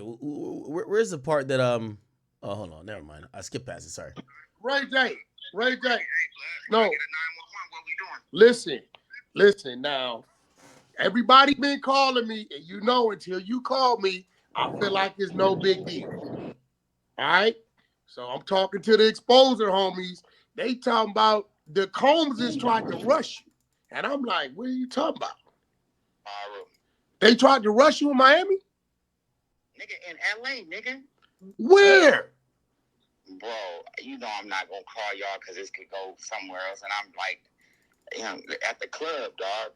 Where's the part that Oh, hold on, never mind. I skipped past it. Sorry. Ray J. Ray J. No. Listen. Listen now. Everybody been calling me, and you know until you call me, I feel like it's no big deal. All right? So I'm talking to the exposer homies. They talking about the Combs is trying to rush you. And I'm like, what are you talking about? They tried to rush you in Miami? Nigga, in LA, nigga. Where? Bro, you know I'm not gonna call y'all because this could go somewhere else. And I'm like, you know, at the club, dog.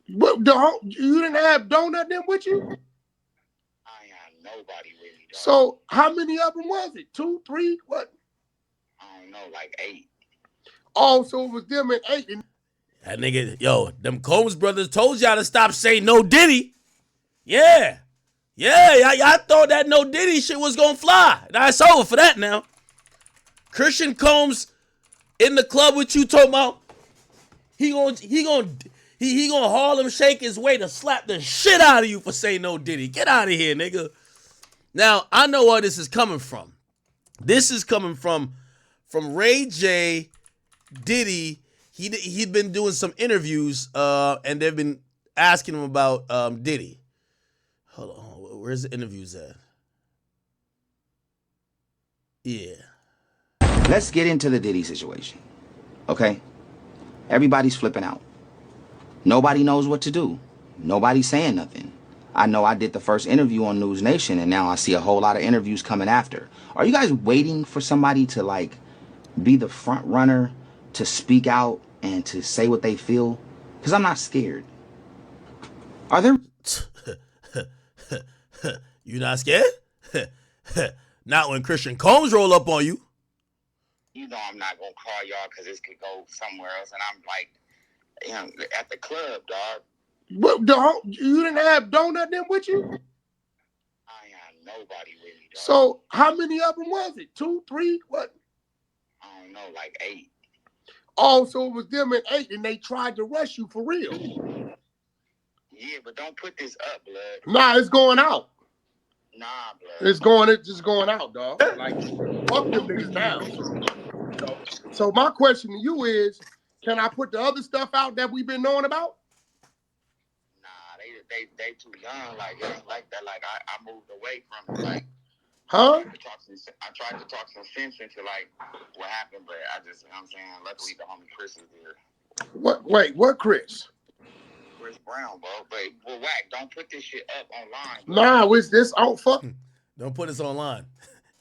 But you didn't have Donut them with you? I ain't have nobody with me, dog. So how many of them was it? 2, 3? What? I don't know, like 8. Oh, so it was them at 8. That nigga, yo, them Combs brothers told y'all to stop saying no Diddy. Yeah. Yeah, y'all thought that no Diddy shit was gonna fly. Now it's over for that now. Christian Combs in the club with you talking about he gonna Harlem shake his way to slap the shit out of you for saying no Diddy. Get out of here, nigga. Now, I know where this is coming from. This is coming from Ray J, Diddy. He'd been doing some interviews, and they've been asking him about Diddy. Hold on, where's the interviews at? Yeah. Let's get into the Diddy situation, okay? Everybody's flipping out. Nobody knows what to do. Nobody's saying nothing. I know I did the first interview on News Nation, and now I see a whole lot of interviews coming after. Are you guys waiting for somebody to, like, be the front runner to speak out and to say what they feel? Because I'm not scared. Are there... You not scared? Not when Christian Combs roll up on you. You know I'm not gonna call y'all because this could go somewhere else. And I'm like, you know, at the club, dog. But you didn't have Donut them with you? I ain't have nobody with me, dog. So how many of them was it? 2, 3? What? I don't know, like 8. Oh, so it was them at 8, and they tried to rush you for real. Yeah, but don't put this up, blood. Nah, it's going out. Nah, blood. It's just going out, dog. Like, fuck them niggas now. So my question to you is, can I put the other stuff out that we've been knowing about? Nah, they too young. Like, it ain't like that. Like, I moved away from it. Like, huh? I tried to talk some sense into, like, what happened, but I just, you know what I'm saying, luckily the homie Chris is there. What? Wait, what Chris? Chris Brown, bro. But, well, Wack, don't put this shit up online. Bro. Nah, it's this out. Fuck. Don't put this online.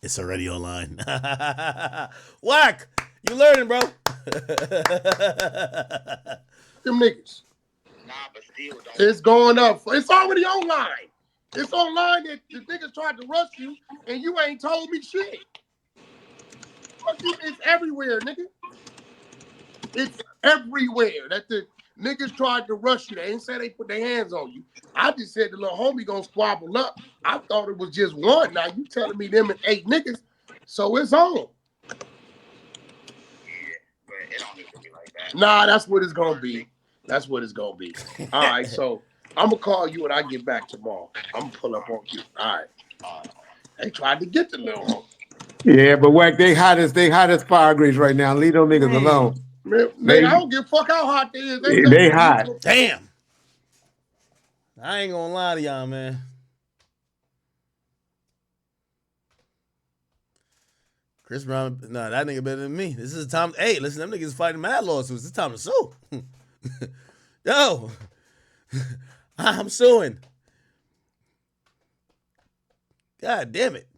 It's already online. Wack, you learning, bro? Them niggas. Nah, but still, don't. It's going up. It's already online. It's online that the niggas tried to rush you, and you ain't told me shit. It's everywhere, nigga. It's everywhere that the niggas tried to rush you. They ain't say they put their hands on you. I just said the little homie gonna squabble up. I thought it was just one. Now you telling me them and 8 niggas, so it's on. Yeah, but it don't need to be like that. Nah, that's what it's gonna be. That's what it's gonna be. All right, so I'm gonna call you when I get back tomorrow. I'm gonna pull up on you. All right. They tried to get the little homie. Yeah, but Wack, they hot as fire grease right now. Leave those niggas alone. Man, I don't give a fuck how hot they is. They hot. Damn. I ain't gonna lie to y'all, man. Chris Brown, nah, that nigga better than me. This is time. Hey, listen, them niggas fighting mad lawsuits. It's time to sue. Yo, I'm suing. God damn it.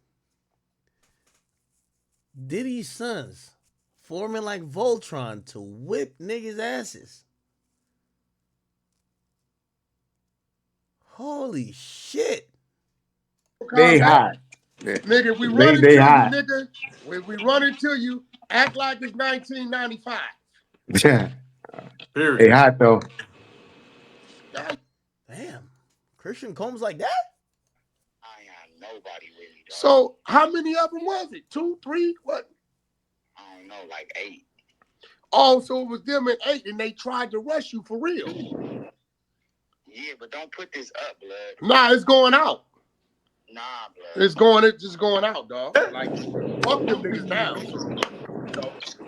Diddy's sons forming like Voltron to whip niggas' asses. Holy shit. They hot. Nigga, we run into you, nigga. We run into you, act like it's 1995. Yeah. They hot, though. Damn. Christian Combs like that? I ain't have nobody with me, dog. So, how many of them was it? 2, 3? What? I don't know, like 8. Oh, so it was them at 8, and they tried to rush you for real. Yeah, but don't put this up, blood. Nah, it's going out. Nah, blood. It's just going out, dog. Like, fuck them niggas now.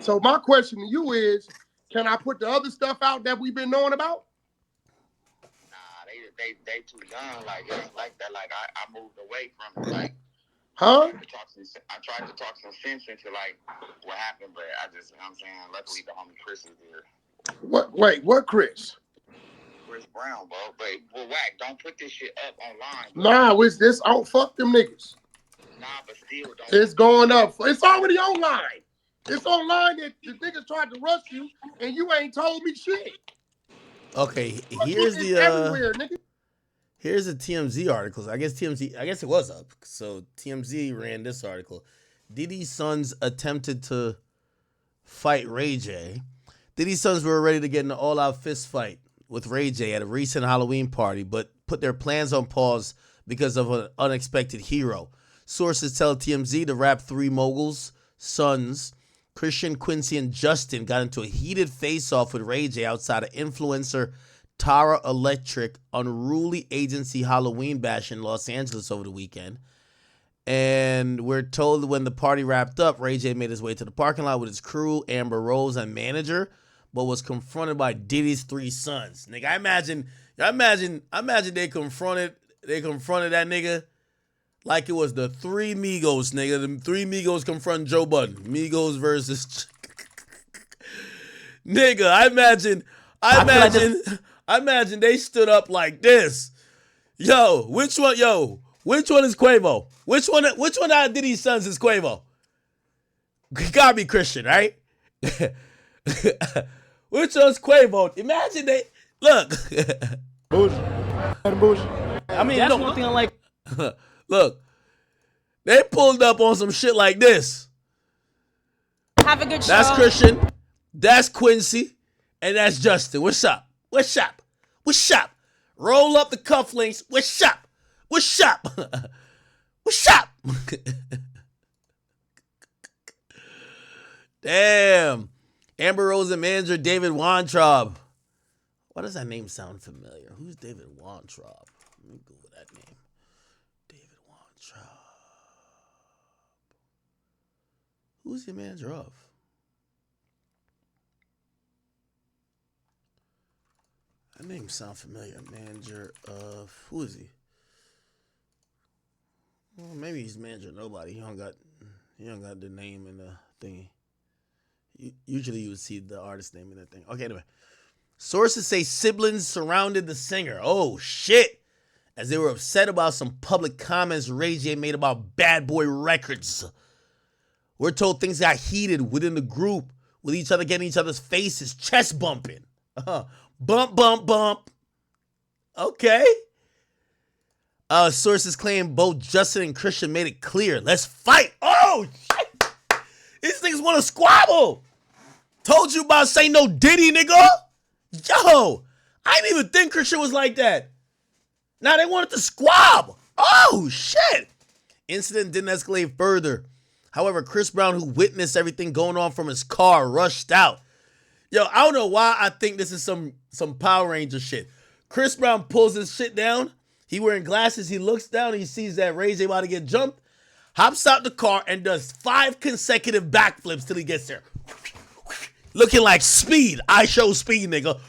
So my question to you is, can I put the other stuff out that we've been knowing about? Nah, they too young. Like, it's like that. Like, I moved away from it. Like, huh? I tried to talk some sense into, like, what happened, but I just, you know what I'm saying, luckily the homie Chris is there. What Chris? Chris Brown, bro. But, well, Wack, don't put this shit up online, bro. Nah, it's this. Oh, fuck them niggas. Nah, but still, don't. It's going up. It's already online. It's online that the niggas tried to rush you and you ain't told me shit. Okay, here's It's the everywhere, nigga. here's the TMZ articles. I guess it was up. So TMZ ran this article. Diddy's sons attempted to fight Ray J. Diddy's sons were ready to get in an all-out fist fight with Ray J at a recent Halloween party, but put their plans on pause because of an unexpected hero. Sources tell TMZ the Rap 3 mogul's sons, Christian, Quincy, and Justin, got into a heated face-off with Ray J outside of influencer Tara Electric unruly agency Halloween bash in Los Angeles over the weekend. And we're told when the party wrapped up, Ray J made his way to the parking lot with his crew, Amber Rose, and manager, but was confronted by Diddy's 3 sons. Nigga, I imagine they confronted that nigga like it was the 3 Migos, nigga. The 3 Migos confront Joe Budden. Migos versus nigga, I imagine they stood up like this. Yo, which one is Quavo? Which one out of Diddy's sons is Quavo? Gotta be Christian, right? Which one's Quavo? Imagine they look. I mean, that's one thing I like. Look, they pulled up on some shit like this. Have a good show. That's Christian, that's Quincy, and that's Justin. What's up? What's up? What's up? Roll up the cufflinks. What's up? What's up? What's up? Damn. Amber Rose and manager David Weintraub. Why does that name sound familiar? Who's David Weintraub? Let me Google that name. David Weintraub. Who's the manager of? That name sound familiar. Manager of, who is he? Well, maybe he's manager of nobody. He don't got the name in the thingy. Usually you would see the artist name in that thing. Okay, anyway. Sources say siblings surrounded the singer. Oh, shit. As they were upset about some public comments Ray J made about Bad Boy Records. We're told things got heated within the group, with each other getting each other's faces, chest bumping. Bump, bump, bump. Okay. Sources claim both Justin and Christian made it clear. Let's fight. Oh, shit. These niggas want to squabble. Told you about Say No Diddy, nigga. Yo, I didn't even think Christian was like that. Now they wanted to squab. Oh, shit. Incident didn't escalate further. However, Chris Brown, who witnessed everything going on from his car, rushed out. Yo, I don't know why I think this is some Power Ranger shit. Chris Brown pulls his shit down. He wearing glasses. He looks down. He sees that Ray J about to get jumped. Hops out the car and does 5 consecutive backflips till he gets there. Looking like Speed. I show Speed, nigga.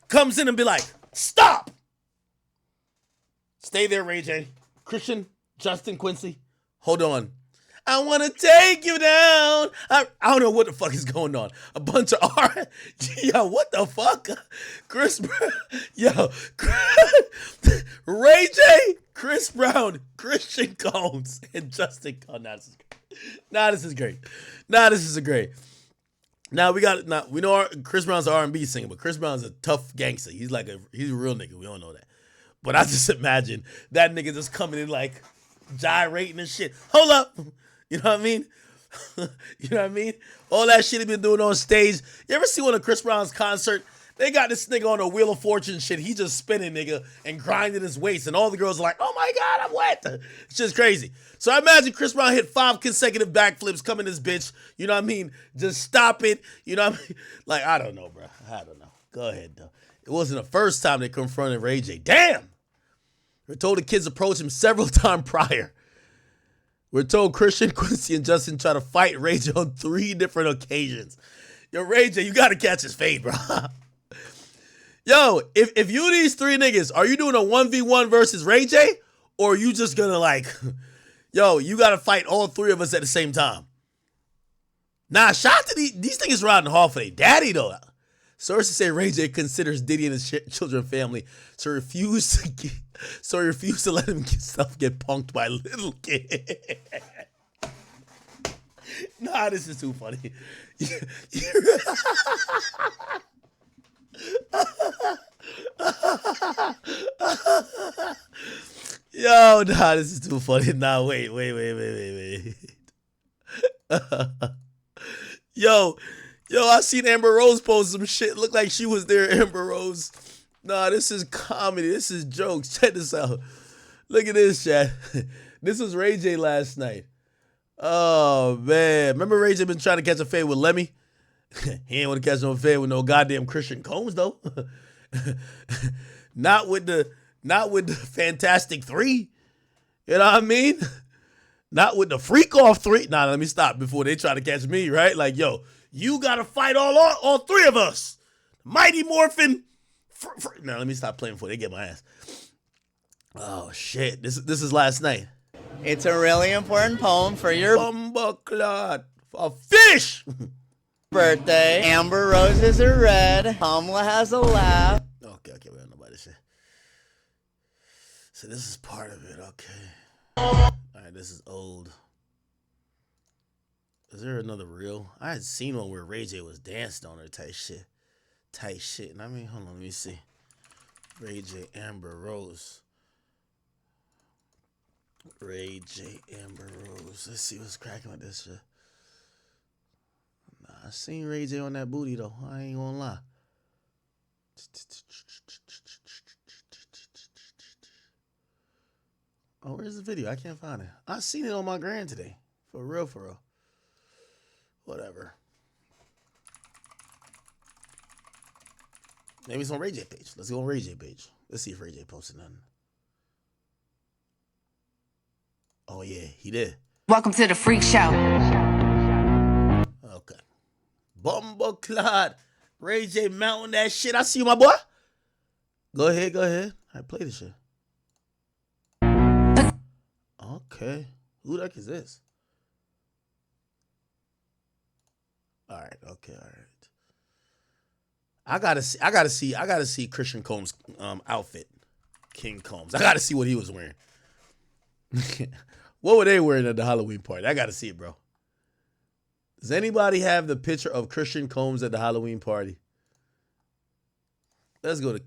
Comes in and be like, stop. Stay there, Ray J. Christian, Justin, Quincy. Hold on. I want to take you down. I don't know what the fuck is going on. A bunch of Yo, what the fuck? Chris Brown. Yo. Ray J, Chris Brown, Christian Combs, and Justin Combs. This is great. This is great. Now we know Chris Brown's an R&B singer, but Chris Brown's a tough gangster. He's a real nigga. We all know that. But I just imagine that nigga just coming in like gyrating and shit. Hold up. You know what I mean? You know what I mean? All that shit he been doing on stage. You ever see one of Chris Brown's concert? They got this nigga on a Wheel of Fortune shit. He just spinning, nigga, and grinding his waist. And all the girls are like, oh my God, I'm wet. It's just crazy. So I imagine Chris Brown hit 5 consecutive backflips coming this bitch. You know what I mean? Just stop it. You know what I mean? Like, I don't know, bro. I don't know. Go ahead, though. It wasn't the first time they confronted Ray J. Damn. We're told the kids approached him several times prior. We're told Christian, Quincy, and Justin try to fight Ray J on 3 different occasions. Yo, Ray J, you gotta catch his fade, bro. Yo, if you these 3 niggas, are you doing a 1v1 versus Ray J? Or are you just gonna like, yo, you gotta fight all 3 of us at the same time? Nah, shout out to these niggas riding hard for their daddy, though. Sources say Ray J considers Diddy and his children family, so he refused to let himself get punked by little kid. Nah, this is too funny. Yo, nah, this is too funny. Nah, wait. Yo, I seen Amber Rose post some shit. Looked like she was there, Amber Rose. Nah, this is comedy. This is jokes. Check this out. Look at this, chat. This was Ray J last night. Oh, man. Remember Ray J been trying to catch a fade with Lemmy? He ain't want to catch no fade with no goddamn Christian Combs, though. Not with the Fantastic 3. You know what I mean? Not with the Freak Off 3. Nah, let me stop before they try to catch me, right? Like, yo, you got to fight all 3 of us. Mighty Morphin. Now, let me stop playing before they get my ass. Oh, shit. This is last night. It's a really important poem for your Bumbleclot. A fish. birthday. Amber roses are red. Kamala has a laugh. Okay, we don't know about this shit. So this is part of it, okay. All right, this is old. Is there another reel? I had seen one where Ray J was dancing on her type shit. And I mean, hold on, let me see. Ray J, Amber Rose. Ray J, Amber Rose. Let's see what's cracking with this shit. Nah, I seen Ray J on that booty though. I ain't gonna lie. Oh, where's the video? I can't find it. I seen it on my gram today. For real. Whatever. Maybe it's on Ray J page. Let's go on Ray J page. Let's see if Ray J posted nothing. Oh yeah, he did. Welcome to the Freak Show. Okay. Bumbleclot. Ray J mounting that shit. I see you, my boy. Go ahead. I play this shit. Okay. Who the heck is this? All right. I gotta see Christian Combs' outfit. King Combs. I gotta see what he was wearing. What were they wearing at the Halloween party? I gotta see it, bro. Does anybody have the picture of Christian Combs at the Halloween party? Let's go to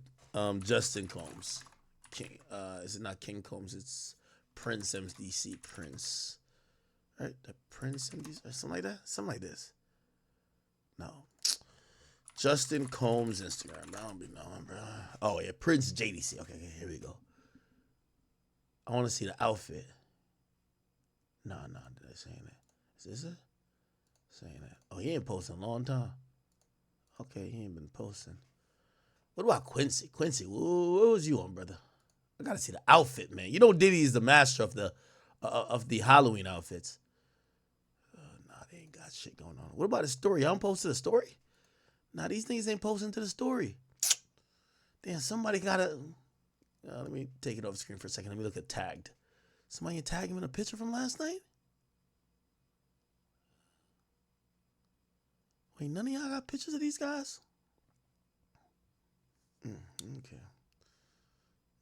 Justin Combs. King. Is it not King Combs? It's Prince MDC. Prince. Right? The Prince MDC or something like that? Something like this. No. Justin Combs Instagram. I don't be knowing, bro. Oh yeah, Prince JDC. Okay, here we go. I want to see the outfit. No, did I say that? Is this it? Saying that. Oh, he ain't posting a long time. Okay, he ain't been posting. What about Quincy? Quincy, what was you on, brother? I gotta see the outfit, man. You know Diddy is the master of the Halloween outfits. Nah, they ain't got shit going on. What about the story? Y'all posted a story? Nah, these things ain't posting to the story. Damn, somebody gotta. Let me take it off screen for a second. Let me look at tagged. Somebody tag him in a picture from last night? Wait, none of y'all got pictures of these guys? Okay.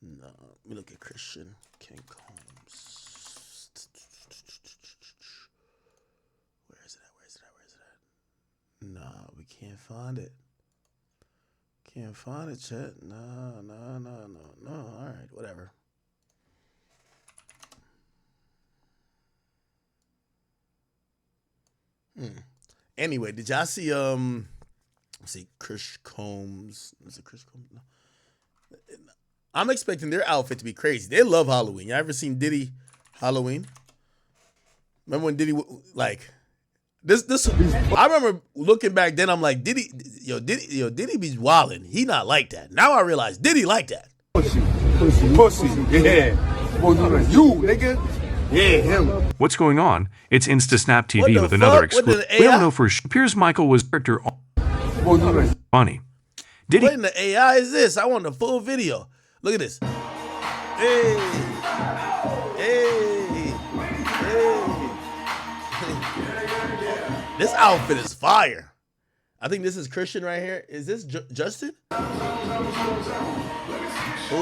No, let me look at Christian King Combs. Where is it at? Nah, we can't find it. Can't find it, chat. No. All right, whatever. Anyway, did y'all see Chris Combs? Is it Chris Combs? No. I'm expecting their outfit to be crazy. They love Halloween. Y'all ever seen Diddy Halloween? Remember when Diddy like this? I remember looking back then. I'm like, Diddy be wildin'. He not like that. Now I realize Diddy like that. Pussy. Yeah. You, nigga. Yeah, him. What's going on? It's InstaSnap What TV the with another fuck? What the exclusive. We AI? don't know for sure. Appears Michael was character funny. Did What he? in the AI is this? I want the full video. Look at this. Hey. Hey. Hey. This outfit is fire. I think this is Christian right here. Is this Justin? Ooh.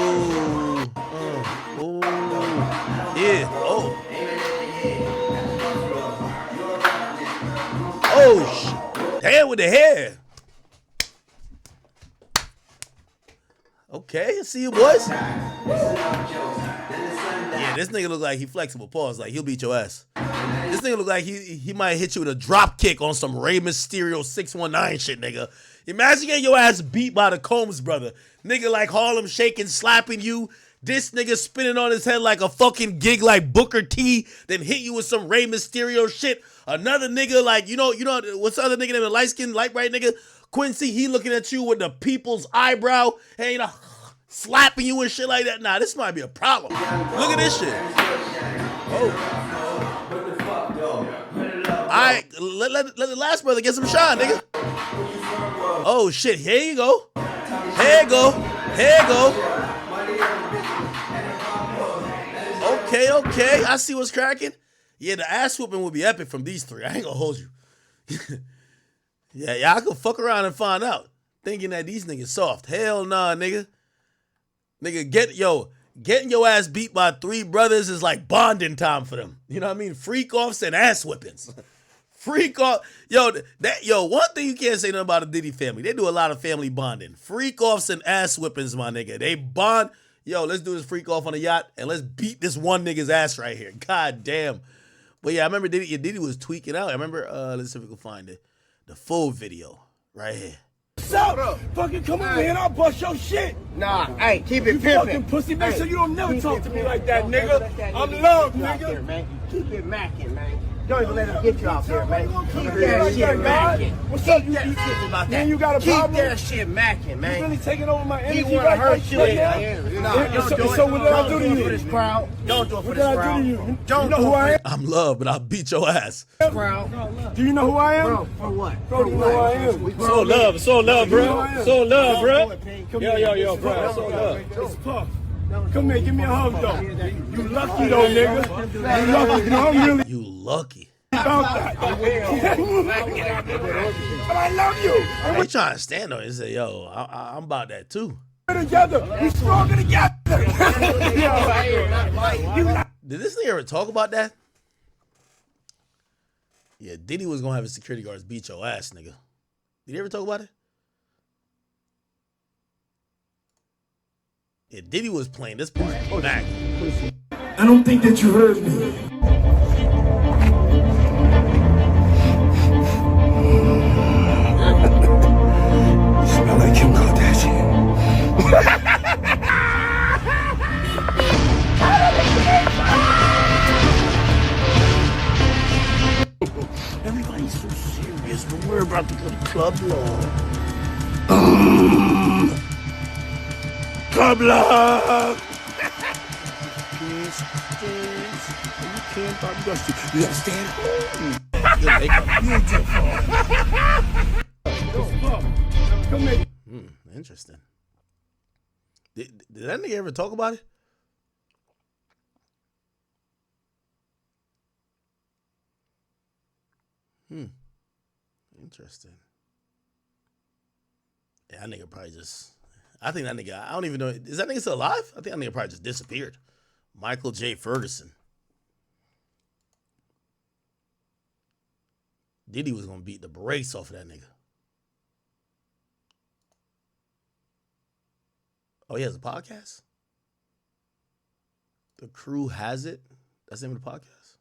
Ooh. Yeah. Oh. Oh, damn with the hair. Okay, see you boys. Yeah, this nigga look like he flexible. Pause. Like he'll beat your ass. This nigga look like he might hit you with a drop kick on some Rey Mysterio 619 shit, nigga. Imagine getting your ass beat by the Combs brother. Nigga like Harlem shaking, slapping you. This nigga spinning on his head like a fucking gig like Booker T, then hit you with some Rey Mysterio shit. Another nigga like, you know what's the other nigga named light skin, light bright nigga? Quincy, he looking at you with the people's eyebrow, and slapping you and shit like that. Nah, this might be a problem. Look at this shit. Oh. Alright, let the last brother get some shine, nigga. Oh shit, here you go. Here you go. Here you go. Okay, I see what's cracking. Yeah, the ass whooping would be epic from these three. I ain't gonna hold you. Yeah, I could fuck around and find out. Thinking that these niggas soft. Hell nah, nigga. Nigga, getting your ass beat by three brothers is like bonding time for them. You know what I mean? Freak offs and ass whippings. Freak off. One thing you can't say nothing about the Diddy family. They do a lot of family bonding. Freak offs and ass whippings, my nigga. They bond. Yo, let's do this freak off on a yacht and let's beat this one nigga's ass right here. God damn. But yeah, I remember Diddy was tweaking out. I remember, let's see if we can find it. The full video right here. What's up? Fucking come over here and I'll bust your shit. Nah, hey, keep it You pimpin'. fucking pussy. Make sure you don't never Keep talk it to me pimpin'. like that, Don't nigga. let that I'm nigga loved, get you out there, nigga. man. Keep it macking, man. Don't even let him get you out there, man. Keep Keep that shit God. macking. What's up? Keep that shit about Man, that. you got a Keep problem? that shit macking, You man. really taking over my energy He wanna like hurt that you. right Nah, now? don't do it. So what did I do to Don't do it you? for this crowd. Don't do it for What this did I crowd. do to you? Don't You know do who it I am? I'm loved, but I'll beat your ass. for this crowd. Do you know who I am? Bro, for what? Bro, do you know who I am? We So grown love, men. so love, bro. So love, bro. Don't do it, Pink. Yo, bro. So love. It's Puff. Come here, give me a hug, though. You lucky, though, nigga. You lucky. You know, I'm really You lucky. about that. But I love you. They trying to stand on it and say, yo, I'm about that too. We're together. We stronger together. Did this nigga ever talk about that? Yeah, Diddy was gonna have his security guards beat your ass, nigga. Did he ever talk about it? Yeah, Diddy was playing this part back. I don't think that you heard me. Smell like Kim Kardashian. Everybody's so serious, but we're about to go to Club Love. Club love. You can't Bobby Dusty. You gotta stay at home. Good makeup. Come here. Interesting. Did that nigga ever talk about it? Interesting. Yeah, that nigga probably just. I think that nigga. I don't even know. Is that nigga still alive? I think that nigga probably just disappeared. Michael J. Ferguson. Diddy was gonna beat the brakes off of that nigga. Oh, he has a podcast? The Crew Has It? That's the name of the podcast?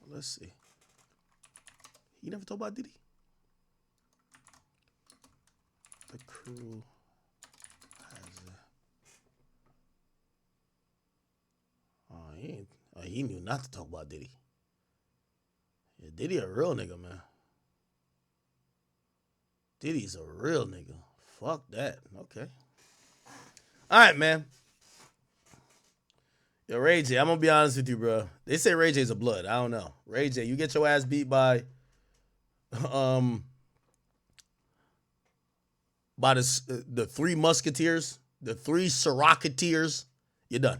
Let's see. You never talk about Diddy? The Crew Has It. Oh, he knew not to talk about Diddy. Yeah, Diddy a real nigga, man. Diddy's a real nigga. fuck that. Okay. All right, man. Yo, Ray J, I'm gonna be honest with you, bro. They say Ray J's a blood. I don't know. Ray J, you get your ass beat by the three musketeers, the three Sirocketeers, you're done.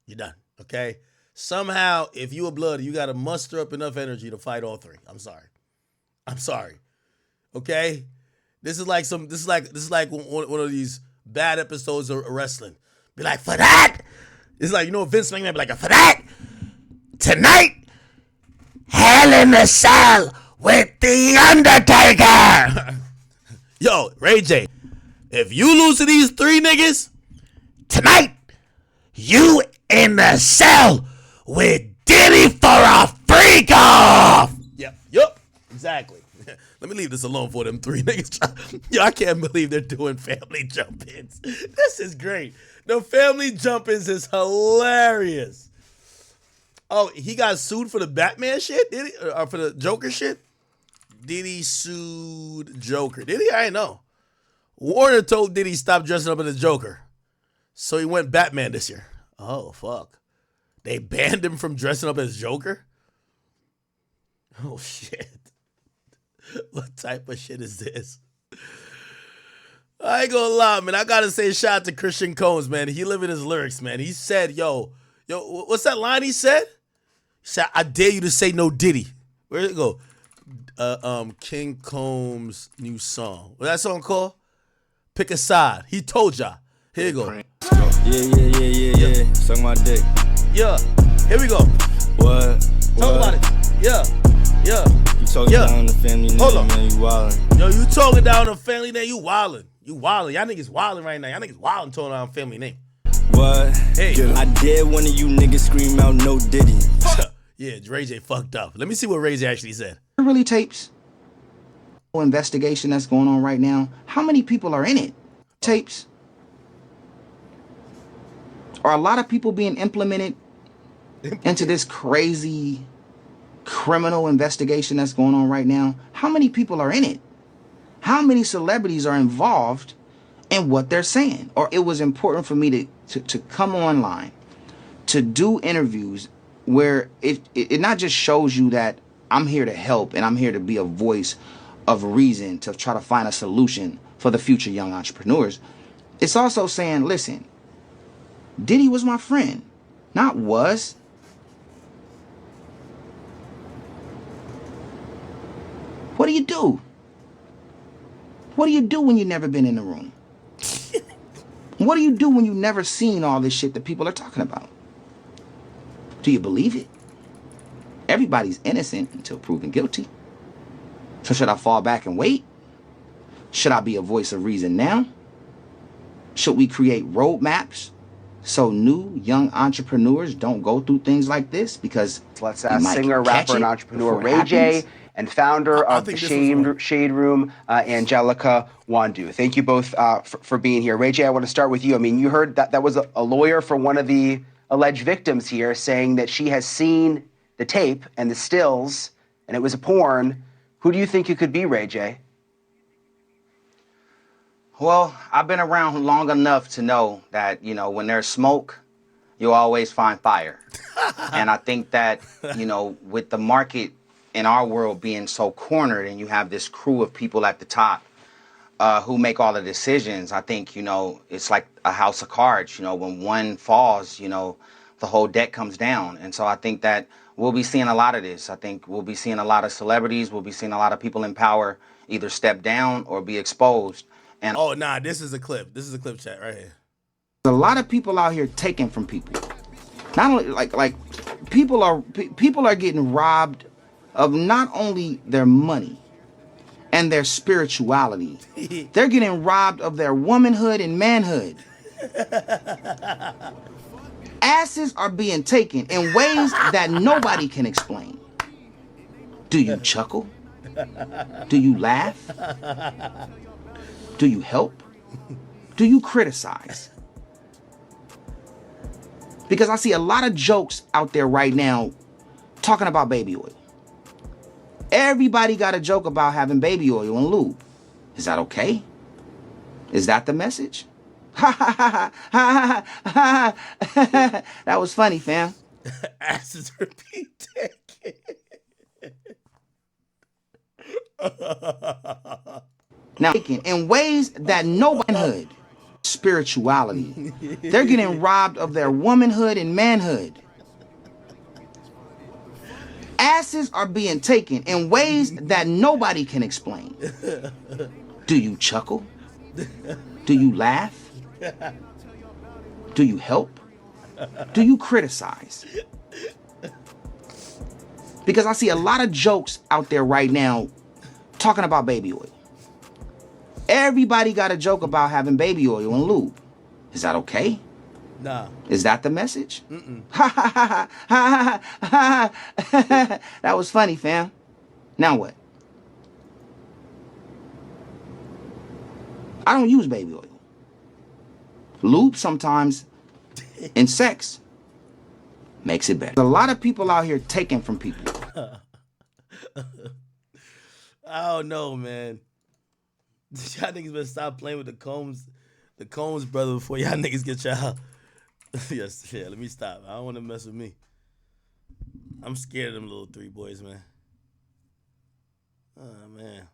You're done. Okay? Somehow, if you a blood, you gotta muster up enough energy to fight all three. I'm sorry. Okay? This is like one of these bad episodes of wrestling. Be like, for that! It's like, you know, Vince McMahon be like, for that, tonight, Hell in a Cell with The Undertaker. Yo, Ray J, if you lose to these three niggas, tonight, you in the cell with Diddy for a freak off. Yep, exactly. Let me leave this alone for them three niggas. Yo, I can't believe they're doing family jump-ins. This is great. The family jump-ins is hilarious. Oh, he got sued for the Batman shit? Did he? Or for the Joker shit? Diddy sued Joker. Did he? I didn't know. Warner told Diddy stop dressing up as a Joker. So he went Batman this year. Oh, fuck. They banned him from dressing up as Joker? Oh, shit. What type of shit is this? I ain't gonna lie, man. I gotta say shout out to Christian Combs, man. He living his lyrics, man. He said, yo, what's that line he said? He said, I dare you to say no Diddy. Where'd it go? King Combs' new song. What's that song called? Pick a side. He told y'all. Here you go. Yeah. Suck my dick. Yeah. Here we go. What? Talk about it. Yeah. You talking down the family name, Hold on. man, you wildin'. Yo, you talking down the family name, you wildin'. You wildin'. Y'all niggas wildin' right now. Y'all niggas wildin' talking down family name. What? Hey. I dare one of you niggas scream out no Diddy. Yeah, Ray J fucked up. Let me see what Ray J actually said. Really tapes? Investigation that's going on right now. How many people are in it? Tapes? Are a lot of people being implemented into this crazy criminal investigation that's going on right now? How many people are in it? How many celebrities are involved in what they're saying? Or it was important for me to come online, to do interviews where it not just shows you that I'm here to help and I'm here to be a voice of reason to try to find a solution for the future young entrepreneurs. It's also saying, listen, Diddy was my friend, not was. What do you do? What do you do when you've never been in the room? What do you do when you've never seen all this shit that people are talking about? Do you believe it? Everybody's innocent until proven guilty. So should I fall back and wait? Should I be a voice of reason now? Should we create roadmaps so new young entrepreneurs don't go through things like this? Because let's ask singer, rapper, and entrepreneur Ray J and founder of the Shade Room, Angelica Wandu. Thank you both for being here. Ray J, I want to start with you. I mean, you heard that was a lawyer for one of the alleged victims here saying that she has seen the tape and the stills and it was a porn. Who do you think it could be, Ray J? Well, I've been around long enough to know that, you know, when there's smoke, you'll always find fire. And I think that, you know, with the market in our world being so cornered and you have this crew of people at the top who make all the decisions, I think, you know, it's like a house of cards. You know, when one falls, you know, the whole deck comes down. And so I think that we'll be seeing a lot of this. I think we'll be seeing a lot of celebrities. We'll be seeing a lot of people in power either step down or be exposed. And oh, nah, this is a clip. This is a clip chat right here. There's a lot of people out here taking from people. Not only like people are getting robbed of not only their money and their spirituality. They're getting robbed of their womanhood and manhood. Asses are being taken in ways that nobody can explain. Do you chuckle? Do you laugh? Do you help? Do you criticize? Because I see a lot of jokes out there right now talking about baby oil. Everybody got a joke about having baby oil and lube. Is that okay? Is that the message? Ha ha ha ha ha ha. That was funny, fam. Asses repeat taken. Now, in ways that nobodyhood, spirituality, they're getting robbed of their womanhood and manhood. Asses are being taken in ways that nobody can explain. Do you chuckle? Do you laugh? Do you help? Do you criticize? Because I see a lot of jokes out there right now talking about baby oil. Everybody got a joke about having baby oil and lube. Is that okay? Nah. Is that the message? Ha ha ha ha ha ha. That was funny, fam. Now what? I don't use baby oil. Lube sometimes in sex makes it better. There's a lot of people out here taking from people. I don't know, man. Y'all niggas better stop playing with the Combs brother before y'all niggas get y'all. Yes, yeah, let me stop. I don't want to mess with me. I'm scared of them little three boys, man. Oh, man.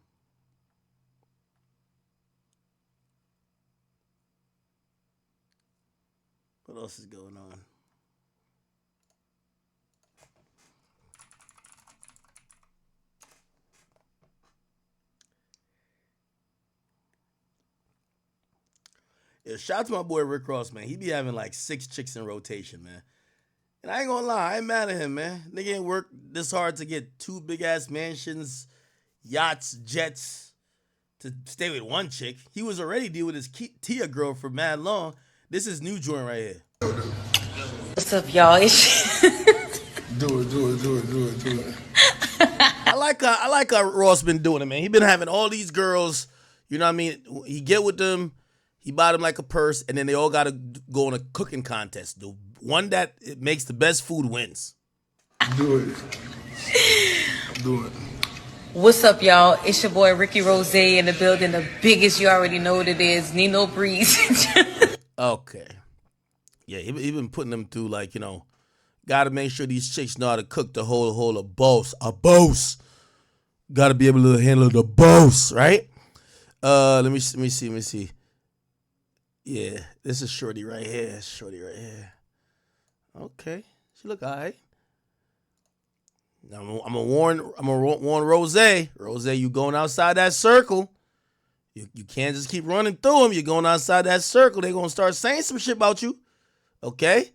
What else is going on? Yeah, shout out to my boy Rick Ross, man. He be having like 6 chicks in rotation, man. And I ain't gonna lie, I ain't mad at him, man. Nigga ain't worked this hard to get 2 big-ass mansions, yachts, jets, to stay with one chick. He was already dealing with his Tia girl for mad long. This is new joint right here. What's up, y'all? Do it. I like how Ross been doing it, man. He been having all these girls, you know what I mean? He get with them, he buy them like a purse, and then they all gotta go on a cooking contest. The one that makes the best food wins. Do it. What's up, y'all? It's your boy Ricky Rose in the building. The biggest, you already know what it is, Nino Breeze. Okay. Yeah, he been putting them through, like, you know, gotta make sure these chicks know how to cook the whole a boss. Gotta be able to handle the boss, right? Let me see. Yeah, this is Shorty right here. Okay, she look all right. I'm gonna warn Rose. Rose, you going outside that circle. You can't just keep running through them. You're going outside that circle. They're gonna start saying some shit about you. Okay?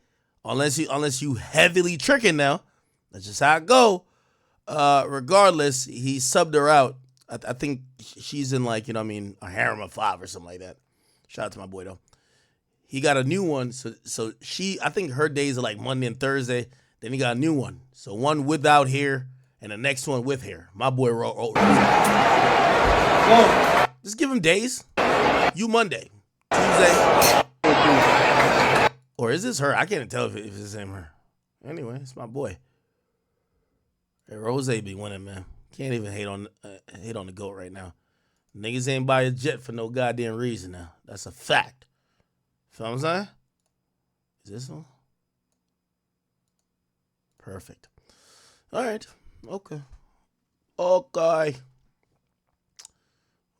Unless you heavily tricking now. That's just how it go. Regardless, he subbed her out. I think she's in, like, you know what I mean, a harem of 5 or something like that. Shout out to my boy though. He got a new one. So I think her days are like Monday and Thursday. Then he got a new one. So one without hair and the next one with hair. My boy Rose. Just give him days. You Monday, Tuesday. Or is this her? I can't tell if it's the same her. Anyway, it's my boy. Hey, Rose be winning, man. Can't even hate on the GOAT right now. Niggas ain't buy a jet for no goddamn reason now. That's a fact. Feel what I'm saying? Is this one? Perfect. All right. Okay.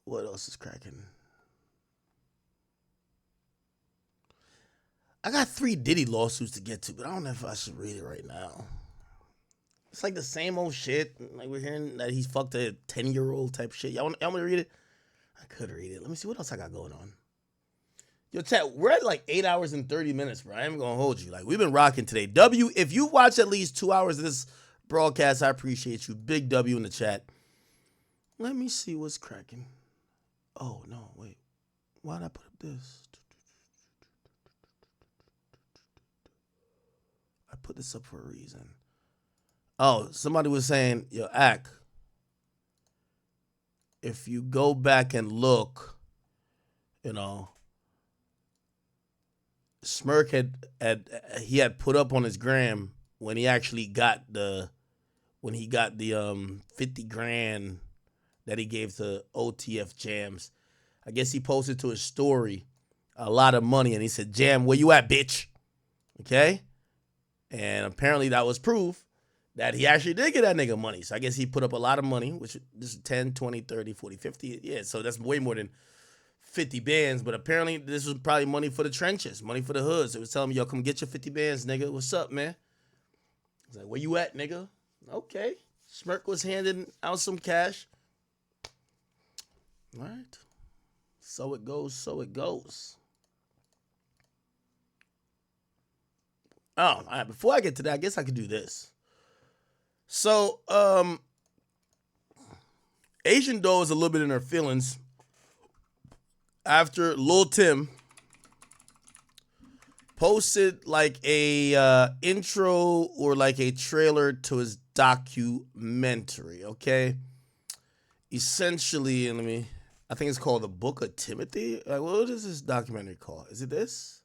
What else is cracking? I got 3 Diddy lawsuits to get to, but I don't know if I should read it right now. It's like the same old shit. Like, we're hearing that he's fucked a 10-year-old type shit. Y'all want me to read it? I could read it. Let me see what else I got going on. Yo, chat, we're at like 8 hours and 30 minutes, bro. I ain't gonna hold you. Like, we've been rocking today. W, if you watch at least 2 hours of this broadcast, I appreciate you. Big W in the chat. Let me see what's cracking. Oh, no, wait. Why'd I put up this? I put this up for a reason. Oh, somebody was saying, yo, Ak, if you go back and look, you know, Smirk had put up on his gram when he actually got the 50 grand that he gave to OTF Jams. I guess he posted to his story a lot of money, and he said, Jam, where you at, bitch? Okay? And apparently that was proof that he actually did get that nigga money. So I guess he put up a lot of money, which this is 10, 20, 30, 40, 50. Yeah, so that's way more than 50 bands. But apparently this was probably money for the trenches, money for the hoods. It was telling me, yo, come get your 50 bands, nigga. What's up, man? I was like, where you at, nigga? Okay. Smirk was handing out some cash. All right. So it goes, so it goes. Oh, all right. Before I get to that, I guess I could do this. So, Asian Doll is a little bit in her feelings after Lil Tim posted like a intro or like a trailer to his documentary, okay? Essentially, I think it's called The Book of Timothy. Like, what is this documentary called? Is it this?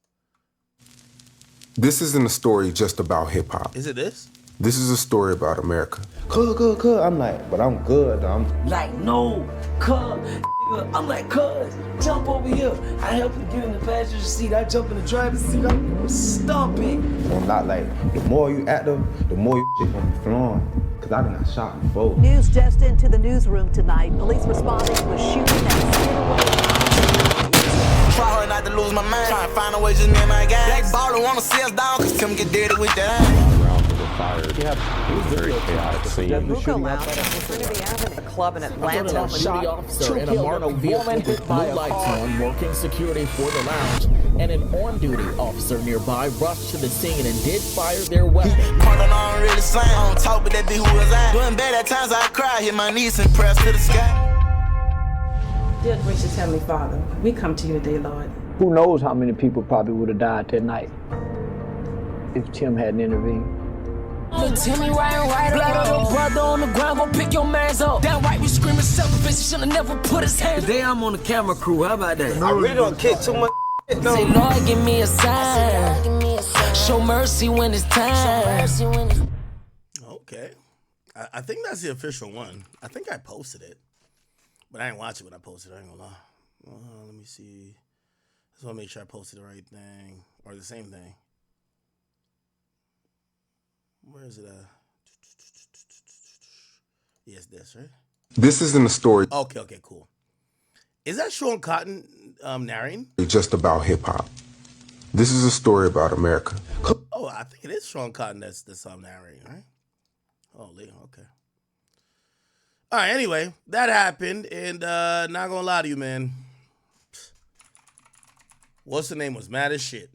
This isn't a story just about hip hop. Is it this? This is a story about America. Cuz. I'm like, but I'm good. I'm like, no, cuz. I'm like, cuz, jump over here. I help you get in the passenger seat. I jump in the driver's seat. I'm stomping. I'm not like, the more you active, the more you shit gonna be flowing. Cause I done got shot before. News just into the newsroom tonight. Police responding to a shooting that skid away. Try hard not to lose my mind. Trying to find a way just me and my guys. Black baller wanna see us down, cause come get dirty with that. Fired. Yeah, it was very chaotic scene. Hookah lounge on Trinity Avenue, a club in Atlanta. Shot officer in a marked vehicle with blue lights on, working security for the lounge, and an on-duty officer nearby rushed to the scene and did fire their weapon. Partner on really slang, on top, but that be who was I. Doing bad at times I cry, hit my knees and press to the sky. Dear gracious Heavenly Father, we come to you today, Lord. Who knows how many people probably would have died that night if Tim hadn't intervened. Timmy right blood on the brother on the ground, gon' pick your mans up. That right, we screaming self-defense, he should've never put his hands. Today I'm on the camera crew, how about that? I really don't kick too much. Say, Lord, give me a sign. Show mercy when it's time. Okay. I think that's the official one. I think I posted it. But I didn't watch it when I posted it, I ain't gonna lie. Let me see. I just wanna make sure I posted the right thing. Or the same thing. Where is it at? Yes, this, right? This isn't a story Okay, cool. Is that Sean Cotton narrating? just about hip hop. This is a story about America. Oh, I think it is Sean Cotton that's narrating, right? Oh, okay. All right, anyway, that happened, and not gonna lie to you, man. What's the name was mad as shit.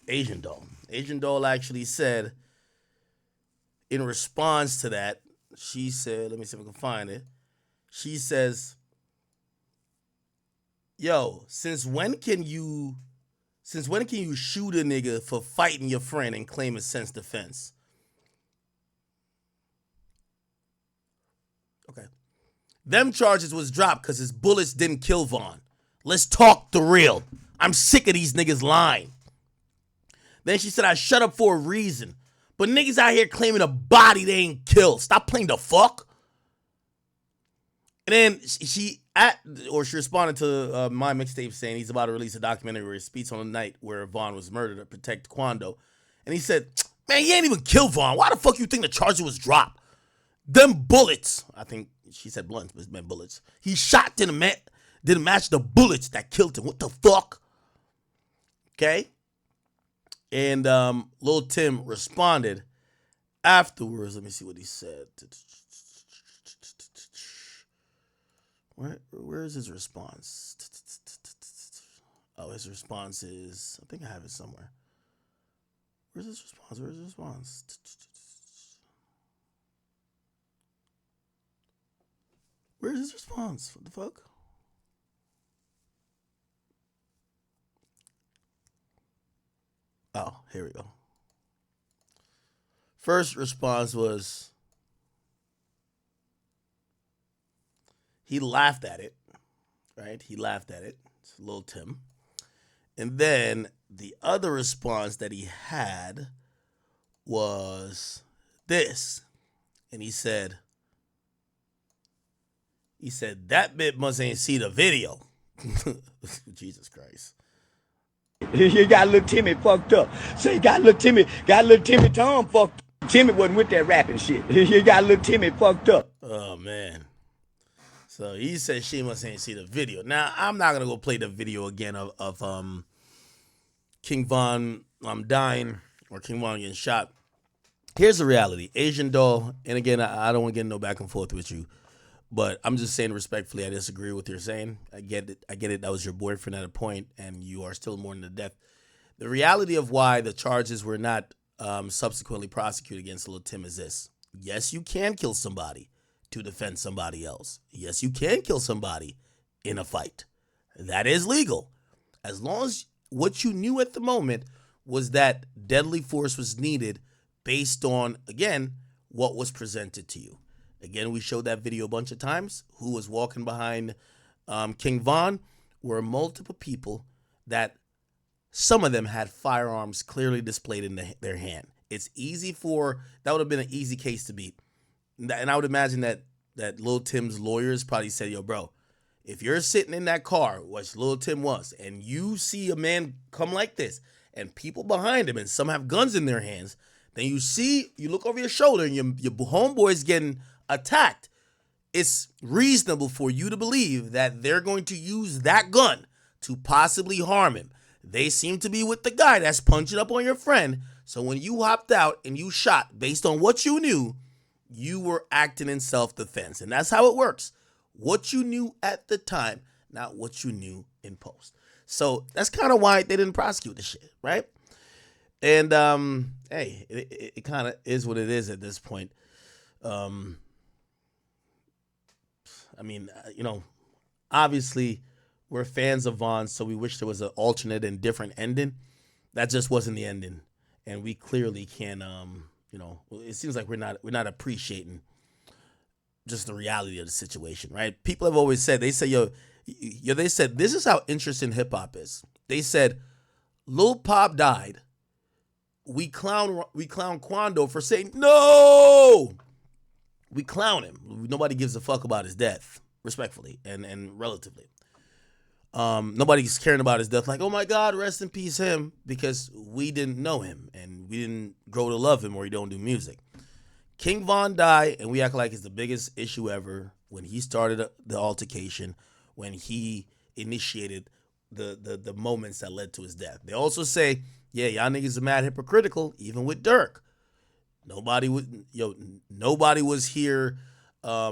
Asian Doll. Asian Doll actually said, in response to that, she said, let me see if I can find it. She says, yo, since when can you shoot a nigga for fighting your friend and claim a self-defense? Okay. Them charges was dropped because his bullets didn't kill Vaughn. Let's talk the real. I'm sick of these niggas lying. Then she said, I shut up for a reason. But niggas out here claiming a body they ain't killed. Stop playing the fuck. And then she responded to my mixtape saying he's about to release a documentary where he speaks on the night where Vaughn was murdered to protect Quando. And he said, man, you ain't even killed Vaughn. Why the fuck you think the charger was dropped? Them bullets, I think she said blunts, but it's meant bullets. He shot didn't match the bullets that killed him. What the fuck? Okay? And Lil Tim responded afterwards. Let me see what he said. Where is his response? Oh, his response is, I think I have it somewhere. Where's his response? Where's his response? What the fuck? Oh, here we go. First response was, he laughed at it, right? He laughed at it. It's Lil Tim. And then the other response that he had was this. And he said, that bit must ain't see the video. Jesus Christ. You got little Timmy fucked up. So you got little Timmy Tom fucked up. Timmy wasn't with that rapping shit. You got little Timmy fucked up. Oh, man. So he said she must ain't see the video. Now, I'm not going to go play the video again of King Von dying or King Von getting shot. Here's the reality. Asian Doll, and again, I don't want to get no back and forth with you, but I'm just saying respectfully, I disagree with what you're saying. I get it. That was your boyfriend at a point, and you are still mourning the death. The reality of why the charges were not subsequently prosecuted against Lil Tim is this. Yes, you can kill somebody to defend somebody else. Yes, you can kill somebody in a fight. That is legal. As long as what you knew at the moment was that deadly force was needed based on, again, what was presented to you. Again, we showed that video a bunch of times. Who was walking behind King Von were multiple people that some of them had firearms clearly displayed in their hand. It's easy that would have been an easy case to beat. And I would imagine that Lil Tim's lawyers probably said, yo, bro, if you're sitting in that car, which Lil Tim was, and you see a man come like this and people behind him and some have guns in their hands, then you look over your shoulder and your homeboy's getting attacked. It's reasonable for you to believe that they're going to use that gun to possibly harm him. They seem to be with the guy that's punching up on your friend. So when you hopped out and you shot based on what you knew, you were acting in self-defense. And that's how it works. What you knew at the time, not what you knew in post. So that's kind of why they didn't prosecute the shit, right? And, hey, it kind of is what it is at this point. I mean, obviously we're fans of Von, so we wish there was an alternate and different ending. That just wasn't the ending. And we clearly can, it seems like we're not appreciating just the reality of the situation, right? People have always said, they said, this is how interesting hip hop is. They said, Lil Pop died. We clown Quando for saying, no! We clown him. Nobody gives a fuck about his death, respectfully and relatively. Nobody's caring about his death like, oh my God, rest in peace him, because we didn't know him and we didn't grow to love him or he don't do music. King Von died and we act like it's the biggest issue ever when he started the altercation, when he initiated the moments that led to his death. They also say, yeah, y'all niggas are mad hypocritical, even with Dirk. Nobody was here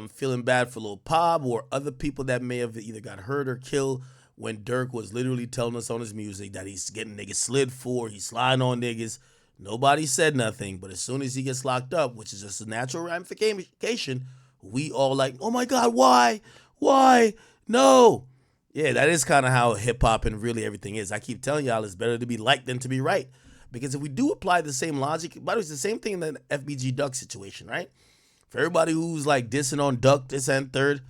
feeling bad for Lil Pop or other people that may have either got hurt or killed when Dirk was literally telling us on his music that he's getting niggas slid for, he's sliding on niggas. Nobody said nothing, but as soon as he gets locked up, which is just a natural ramification, we all like, oh my God, why? Why? No. Yeah, that is kind of how hip-hop and really everything is. I keep telling y'all it's better to be liked than to be right. Because if we do apply the same logic, by the way, it's the same thing in the FBG Duck situation, right? For everybody who's like dissing on Duck, this and third,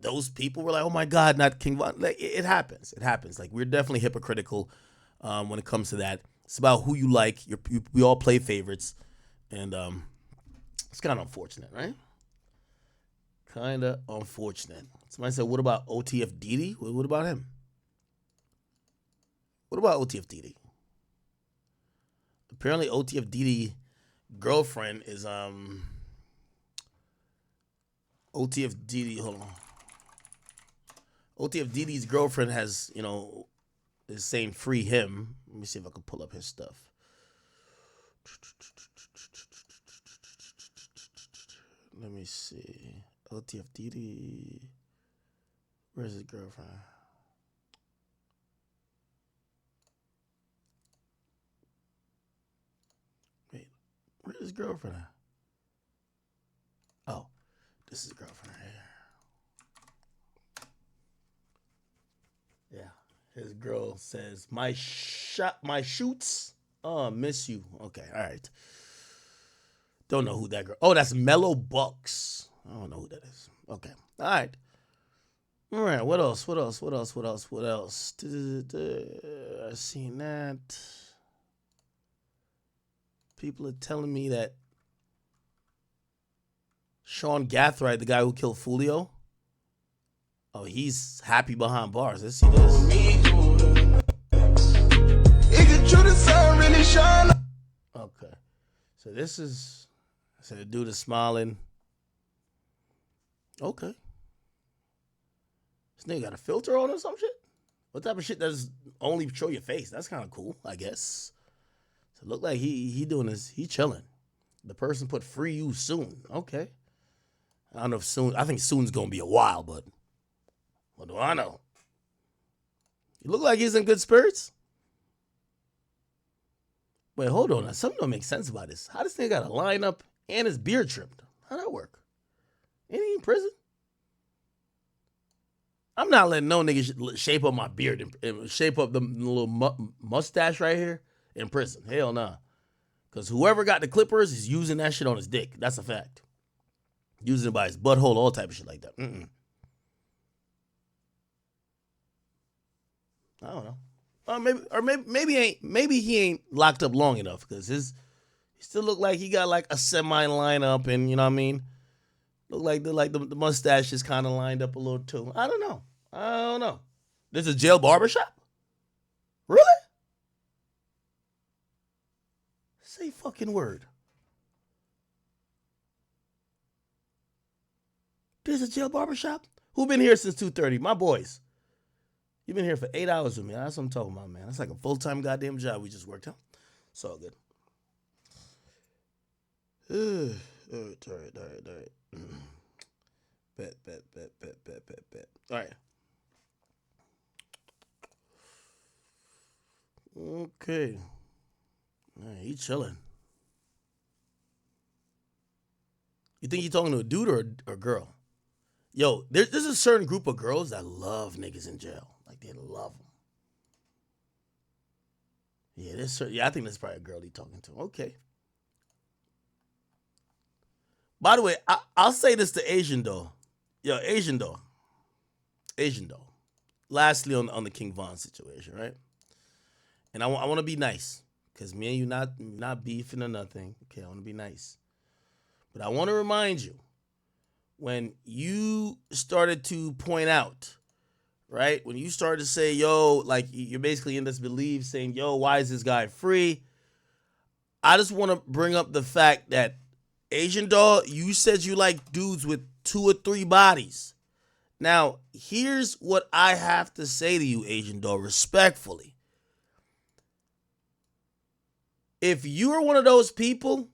those people were like, oh my God, not King Von. Like, it happens. It happens. Like, we're definitely hypocritical when it comes to that. It's about who you like. We all play favorites. And it's kind of unfortunate, right? Kind of unfortunate. Somebody said, what about OTF Didi? What about him? What about OTF Didi? Apparently OTF Didi girlfriend is OTF Didi, hold on. OTF Didi's girlfriend has, is saying free him. Let me see if I can pull up his stuff. Let me see. OTF Didi. Where's his girlfriend? Wait, where's his girlfriend at? Oh, this is his girlfriend right here. Yeah, his girl says, my shoots. Oh, miss you. Okay, all right. Don't know who that girl. Oh, that's Mellow Bucks. I don't know who that is. Okay, all right. All right, what else? I seen that. People are telling me that Sean Gathright, the guy who killed Fulio, Oh, he's happy behind bars. Let's see this. Okay. So this is, so the dude is smiling. Okay. This nigga got a filter on or some shit? What type of shit does only show your face? That's kind of cool, I guess. So it look like he doing this, he chilling. The person put free you soon. Okay. I don't know if soon, I think soon's gonna be a while, but what do I know? You look like he's in good spirits. Wait, hold on. Something don't make sense about this. How this nigga got a lineup and his beard trimmed? How'd that work? Ain't he in prison? I'm not letting no nigga shape up my beard and shape up the little mustache right here in prison. Hell nah. Because whoever got the clippers is using that shit on his dick. That's a fact. Using it by his butthole, all type of shit like that. I don't know. Maybe he ain't locked up long enough because he still look like he got like a semi lineup, and you know what I mean. Look like the mustache is kind of lined up a little too. I don't know. This is a jail barbershop? Really? Say fucking word. There's a jail barbershop? Who been here since 2:30? My boys. You've been here for 8 hours with me. That's what I'm talking about, man. That's like a full-time goddamn job we just worked out. It's all good. All right. Bet. All right. Okay. All right, he chilling. You think he talking to a dude or a girl? Yo, there's a certain group of girls that love niggas in jail. Like, they love them. Yeah, I think that's probably a girl he talking to. Okay. By the way, I'll say this to Asian doll. Yo, Asian doll. Lastly, on the King Von situation, right? And I want to be nice, because me and you not beefing or nothing. Okay, I want to be nice. But I want to remind you, when you started to point out, right? When you started to say, yo, like you're basically in this belief saying, yo, why is this guy free? I just want to bring up the fact that Asian doll, you said you like dudes with 2 or 3 bodies. Now, here's what I have to say to you, Asian doll, respectfully. If you're one of those people,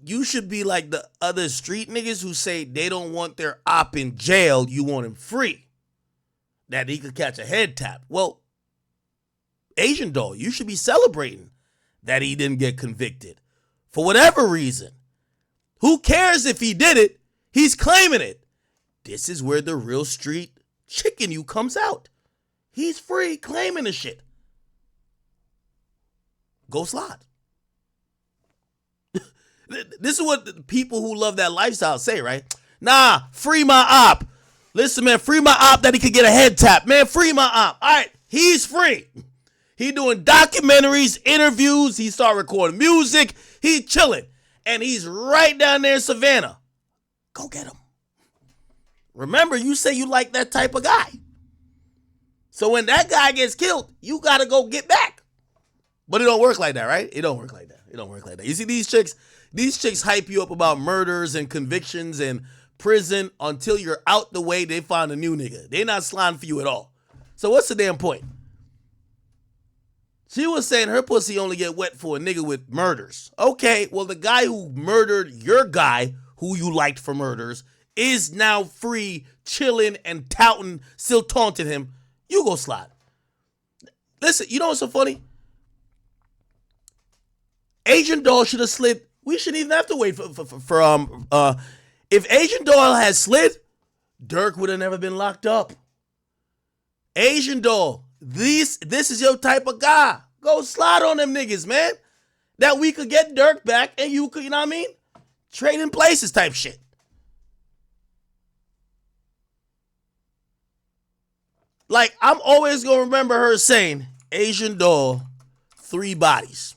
you should be like the other street niggas who say they don't want their op in jail, you want him free. That he could catch a head tap. Well, Asian doll, you should be celebrating that he didn't get convicted. For whatever reason. Who cares if he did it? He's claiming it. This is where the real street chicken you comes out. He's free claiming the shit. Go slide. This is what the people who love that lifestyle say, right? Nah, free my op. Listen, man, free my op that he could get a head tap. Man, free my op. All right, he's free. He doing documentaries, interviews. He start recording music. He chilling. And he's right down there in Savannah. Go get him. Remember, you say you like that type of guy. So when that guy gets killed, you got to go get back. But it don't work like that, right? It don't work like that. You see, these chicks hype you up about murders and convictions and prison until you're out the way. They find a new nigga. They not sliding for you at all. So what's the damn point? She was saying her pussy only get wet for a nigga with murders. Okay, well, the guy who murdered your guy, who you liked for murders, is now free, chilling and touting, still taunting him. You go slide. Listen, you know what's so funny? Asian doll should have slid. We shouldn't even have to wait for if Asian doll had slid, Dirk would have never been locked up. Asian doll, this is your type of guy. Go slide on them niggas, man. That we could get Dirk back and you could, you know what I mean? Trading places type shit. Like, I'm always going to remember her saying, Asian doll, 3 bodies.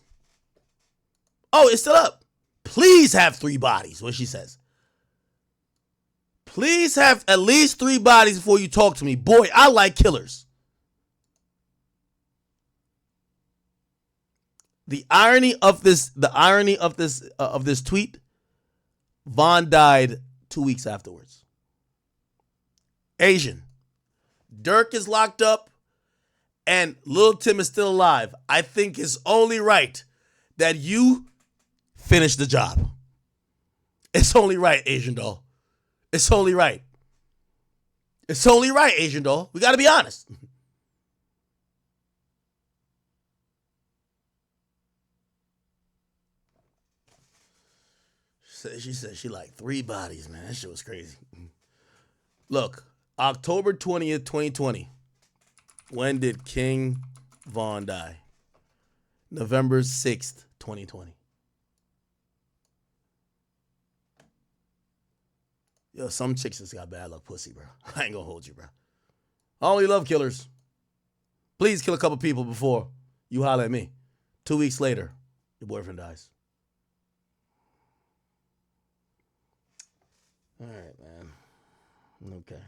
Oh, it's still up. Please have 3 bodies, what she says. Please have at least 3 bodies before you talk to me. Boy, I like killers. The irony of this tweet, Von died 2 weeks afterwards. Asian. Dirk is locked up and Lil Tim is still alive. I think it's only right that you finish the job. It's only right, Asian doll. It's only right. It's only right, Asian doll. We got to be honest. She said she like 3 bodies, man. That shit was crazy. Look, October 20th, 2020. When did King Von die? November 6th, 2020. Yo, some chicks just got bad luck pussy, bro. I ain't gonna hold you, bro. I only love killers. Please kill a couple people before you holler at me. 2 weeks later, your boyfriend dies. All right, man. Okay.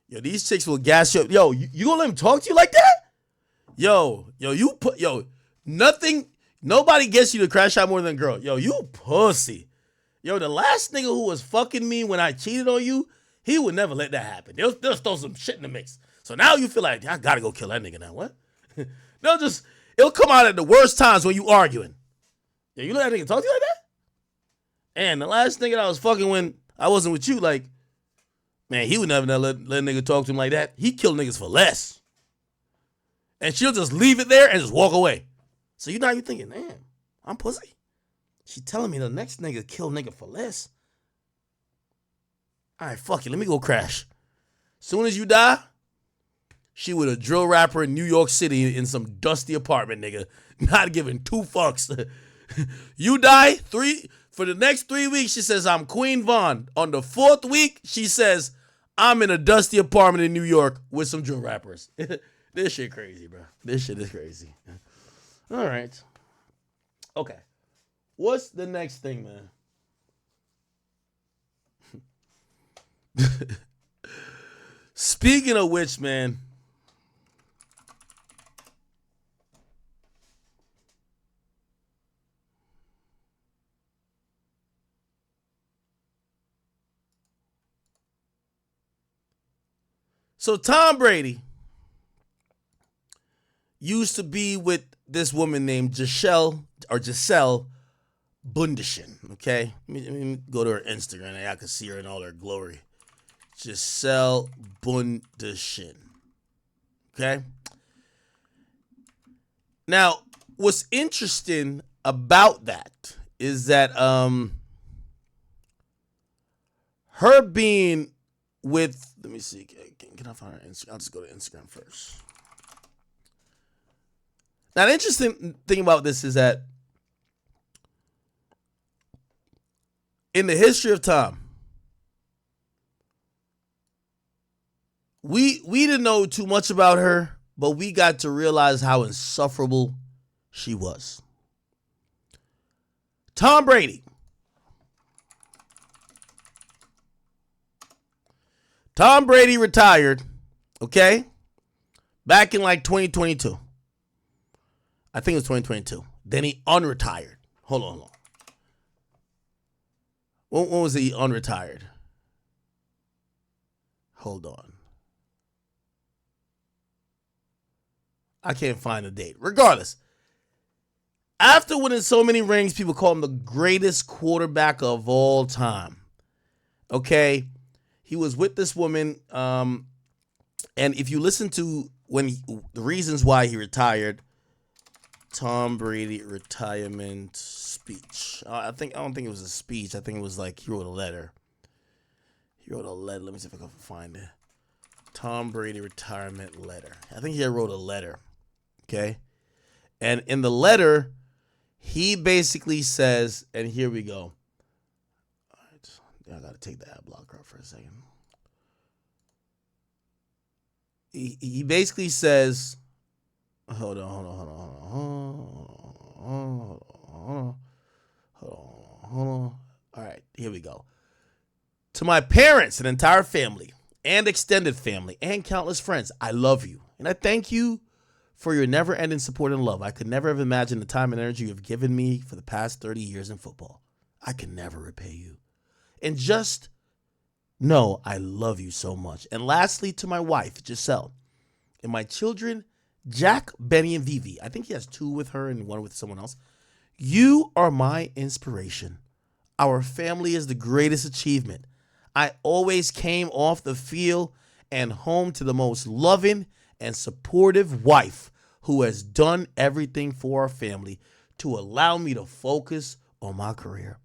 Yo, these chicks will gas you up. Yo, you gonna let them talk to you like that? Yo, nobody gets you to crash out more than a girl. Yo, you pussy. Yo, the last nigga who was fucking me when I cheated on you, he would never let that happen. They'll throw some shit in the mix. So now you feel like, I gotta go kill that nigga now. What? It'll come out at the worst times when you arguing. Yo, you let that nigga talk to you like that? And the last nigga that I was fucking when I wasn't with you, like, man, he would never let a nigga talk to him like that. He killed niggas for less. And she'll just leave it there and just walk away. So you thinking, damn, I'm pussy. She telling me the next nigga kill nigga for less. All right, fuck it. Let me go crash. Soon as you die, she with a drill rapper in New York City in some dusty apartment, nigga. Not giving 2 fucks. You die for the next 3 weeks, she says, I'm Queen Von. On the 4th week, she says, I'm in a dusty apartment in New York with some drill rappers. This shit crazy, bro. This shit is crazy. All right. Okay. What's the next thing, man? Speaking of which, man. So Tom Brady used to be with this woman named Gisele Bundchen, okay? Let me go to her Instagram and I can see her in all her glory. Gisele Bundchen, okay? Now, what's interesting about that is that her being with, let me see, can I find her Instagram? I'll just go to Instagram first. Now, the interesting thing about this is that in the history of time, we didn't know too much about her, but we got to realize how insufferable she was. Tom Brady. Tom Brady retired, okay, back in like 2022. I think it was 2022. Then he unretired. Hold on. When was he unretired? Hold on. I can't find the date. Regardless, after winning so many rings, people call him the greatest quarterback of all time. Okay? He was with this woman, and if you listen to the reasons why he retired, Tom Brady retirement speech. I don't think it was a speech. I think it was like he wrote a letter. Let me see if I can find it. Tom Brady retirement letter. I think he wrote a letter. Okay, and in the letter, he basically says, and here we go. All right, I gotta take the ad blocker out for a second. He basically says, hold on. All right, here we go. To my parents and entire family and extended family and countless friends, I love you. And I thank you for your never-ending support and love. I could never have imagined the time and energy you have given me for the past 30 years in football. I can never repay you. And just know I love you so much. And lastly, to my wife, Giselle, and my children, Jack, Benny, and Vivi. I think he has 2 with her and 1 with someone else. You are my inspiration. Our family is the greatest achievement. I always came off the field and home to the most loving and supportive wife who has done everything for our family to allow me to focus on my career.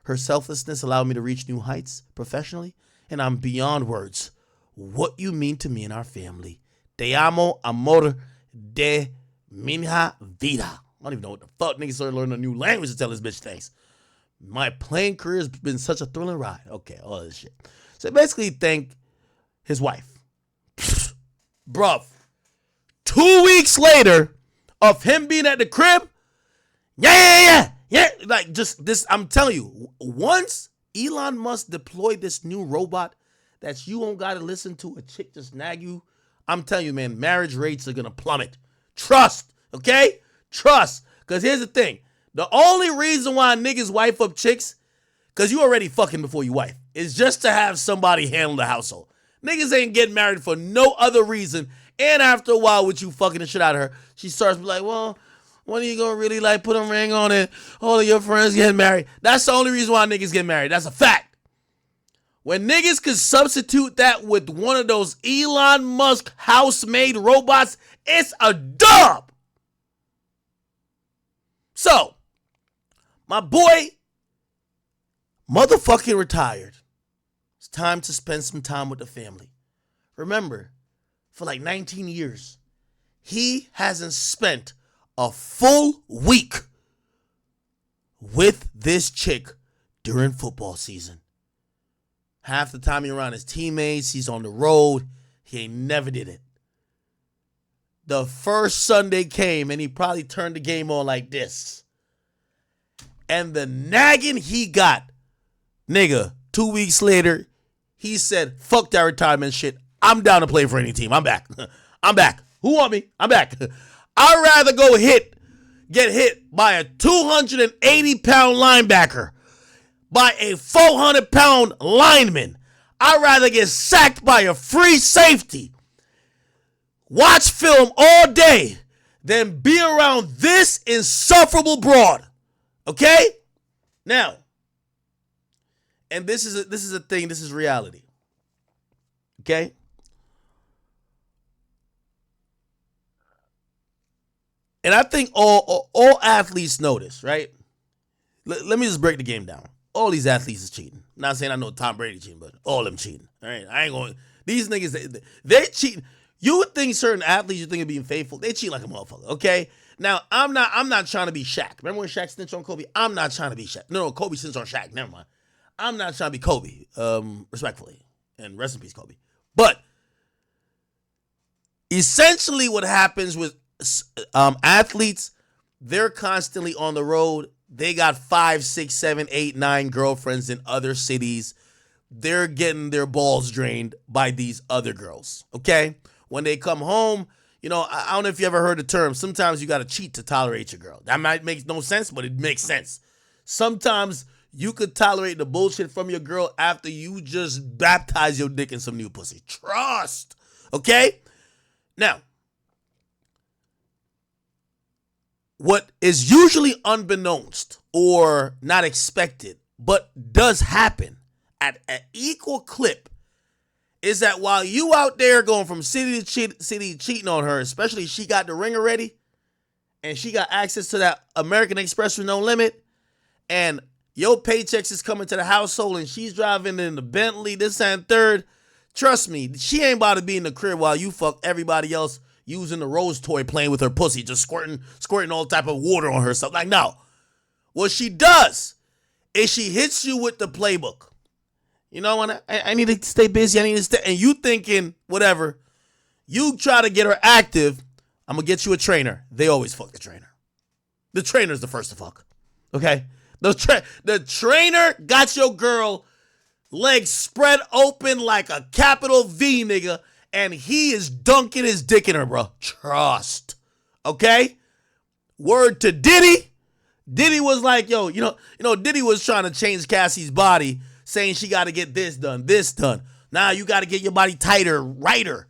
Her selflessness allowed me to reach new heights professionally, and I'm beyond words what you mean to me and our family. Te amo, amor de minha vida. I don't even know what the fuck niggas started learning a new language to tell this bitch thanks. My playing career has been such a thrilling ride. Okay, all this shit. So basically thank his wife. Bruv. 2 weeks later of him being at the crib, yeah. Like just this, I'm telling you, once Elon Musk deployed this new robot that you don't gotta listen to a chick just nag you, I'm telling you, man, marriage rates are gonna plummet. Trust, okay? Trust. Because here's the thing. The only reason why niggas wife up chicks, because you already fucking before you wife, is just to have somebody handle the household. Niggas ain't getting married for no other reason. And after a while with you fucking the shit out of her, she starts to be like, well, when are you gonna really like put a ring on it? All of your friends getting married. That's the only reason why niggas get married. That's a fact. When niggas could substitute that with one of those Elon Musk house-made robots, it's a dub. So, my boy motherfucking retired. It's time to spend some time with the family. Remember, for like 19 years, he hasn't spent a full week with this chick during football season. Half the time he's around his teammates, he's on the road. He ain't never did it. The first Sunday came and he probably turned the game on like this. And the nagging he got, nigga, 2 weeks later, he said, fuck that retirement shit. I'm down to play for any team. I'm back. I'm back. Who want me? I'm back. I'd rather go get hit by a 280-pound linebacker, by a 400-pound lineman. I'd rather get sacked by a free safety, watch film all day, than be around this insufferable broad. Okay? Now, and this is a thing, this is reality. Okay? And I think all athletes know this, right? Let me just break the game down. All these athletes is cheating. I'm not saying I know Tom Brady cheating, but all of them cheating. All right, I ain't going. These niggas, they cheat. You would think certain athletes you think of being faithful, they cheat like a motherfucker. Okay. Now I'm not trying to be Shaq. Remember when Shaq snitched on Kobe? I'm not trying to be Shaq. No, Kobe snitched on Shaq. Never mind. I'm not trying to be Kobe. Respectfully, and rest in peace, Kobe. But essentially, what happens with athletes, they're constantly on the road. They got 5, 6, 7, 8, 9 girlfriends in other cities. They're getting their balls drained by these other girls. Okay? When they come home, you know, I don't know if you ever heard the term, sometimes you got to cheat to tolerate your girl. That might make no sense, but it makes sense. Sometimes you could tolerate the bullshit from your girl after you just baptize your dick in some new pussy. Trust. Okay? Now, what is usually unbeknownst or not expected, but does happen at an equal clip, is that while you out there going from city to city cheating on her, especially she got the ring already, and she got access to that American Express with no limit, and your paychecks is coming to the household, and she's driving in the Bentley, this and third, trust me, she ain't about to be in the crib while you fuck everybody else using the Rose toy playing with her pussy, just squirting all type of water on herself. Like, no. What she does is she hits you with the playbook. You know, when I need to stay busy, I need to stay, and you thinking, whatever, you try to get her active, I'm going to get you a trainer. They always fuck the trainer. The trainer's the first to fuck. Okay? The trainer got your girl legs spread open like a capital V, nigga, and he is dunking his dick in her, bro. Trust. Okay? Word to Diddy. Diddy was like, yo, you know, Diddy was trying to change Cassie's body, saying she got to get this done. Now you got to get your body tighter, righter.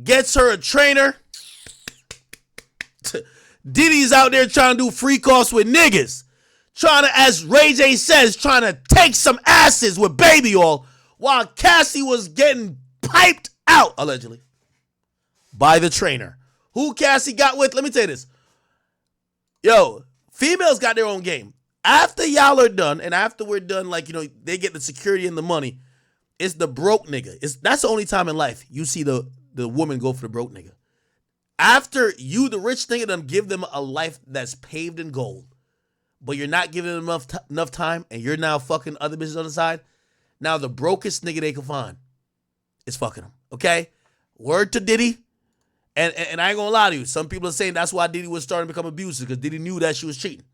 Gets her a trainer. Diddy's out there trying to do freak offs with niggas. Trying to, as Ray J says, trying to take some asses with baby oil while Cassie was getting piped out, allegedly, by the trainer. Who Cassie got with? Let me tell you this. Yo, females got their own game. After y'all are done, and after we're done, like, you know, they get the security and the money, it's the broke nigga. That's the only time in life you see the woman go for the broke nigga. After you, the rich nigga, done give them a life that's paved in gold, but you're not giving them enough time, and you're now fucking other bitches on the side, now the brokest nigga they can find is fucking them, okay? Word to Diddy, and I ain't gonna lie to you, some people are saying that's why Diddy was starting to become abusive, because Diddy knew that she was cheating,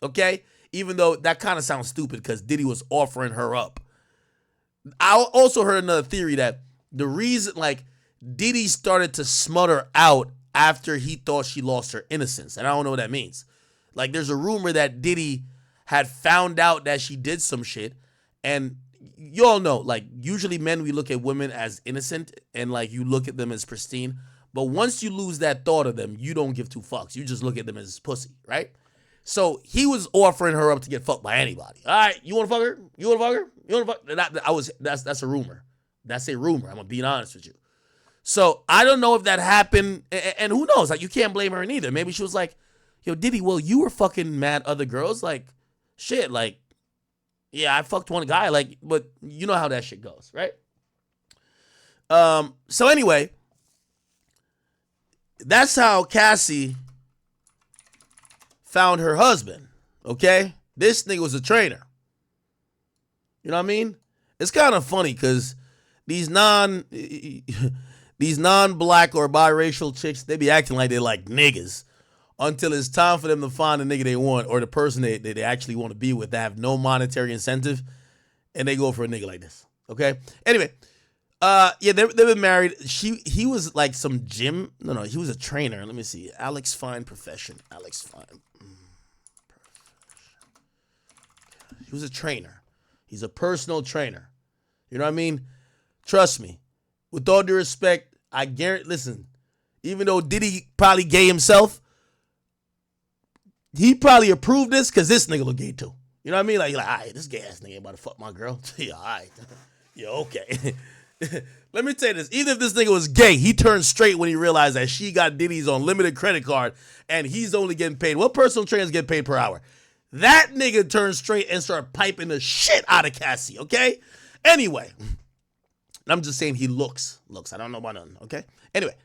okay? Even though that kind of sounds stupid, because Diddy was offering her up. I also heard another theory that the reason, like, Diddy started to smut her out after he thought she lost her innocence, and I don't know what that means. Like, there's a rumor that Diddy had found out that she did some shit, and you all know, like, usually men, we look at women as innocent, and, like, you look at them as pristine, but once you lose that thought of them, you don't give two fucks. You just look at them as pussy, right? So he was offering her up to get fucked by anybody. All right, you want to fuck her? You want to fuck her? You want to fuck her? That's a rumor. That's a rumor. I'm being honest with you. So I don't know if that happened, and who knows? Like, you can't blame her neither. Maybe she was like, yo, Diddy, well, you were fucking mad other girls. Like, shit, like, yeah, I fucked one guy, like, but you know how that shit goes, right? So anyway, that's how Cassie found her husband, okay? This nigga was a trainer. You know what I mean? It's kind of funny because these non-black or biracial chicks, they be acting like they're like niggas until it's time for them to find the nigga they want or the person they actually want to be with. They have no monetary incentive, and they go for a nigga like this, okay? Anyway, yeah, they've been married. He was like some gym. No, he was a trainer. Let me see. Alex Fine profession. Alex Fine. He was a trainer. He's a personal trainer. You know what I mean? Trust me. With all due respect, I guarantee, listen, even though Diddy probably gay himself, he probably approved this because this nigga look gay too. You know what I mean? Like, all right, this gay ass nigga ain't about to fuck my girl. Yeah, all right. Yeah, okay. Let me tell you this. Even if this nigga was gay, he turned straight when he realized that she got Diddy's unlimited credit card and he's only getting paid. What personal trainers get paid per hour? That nigga turned straight and started piping the shit out of Cassie, okay? Anyway, I'm just saying he looks. I don't know about nothing, okay? Anyway,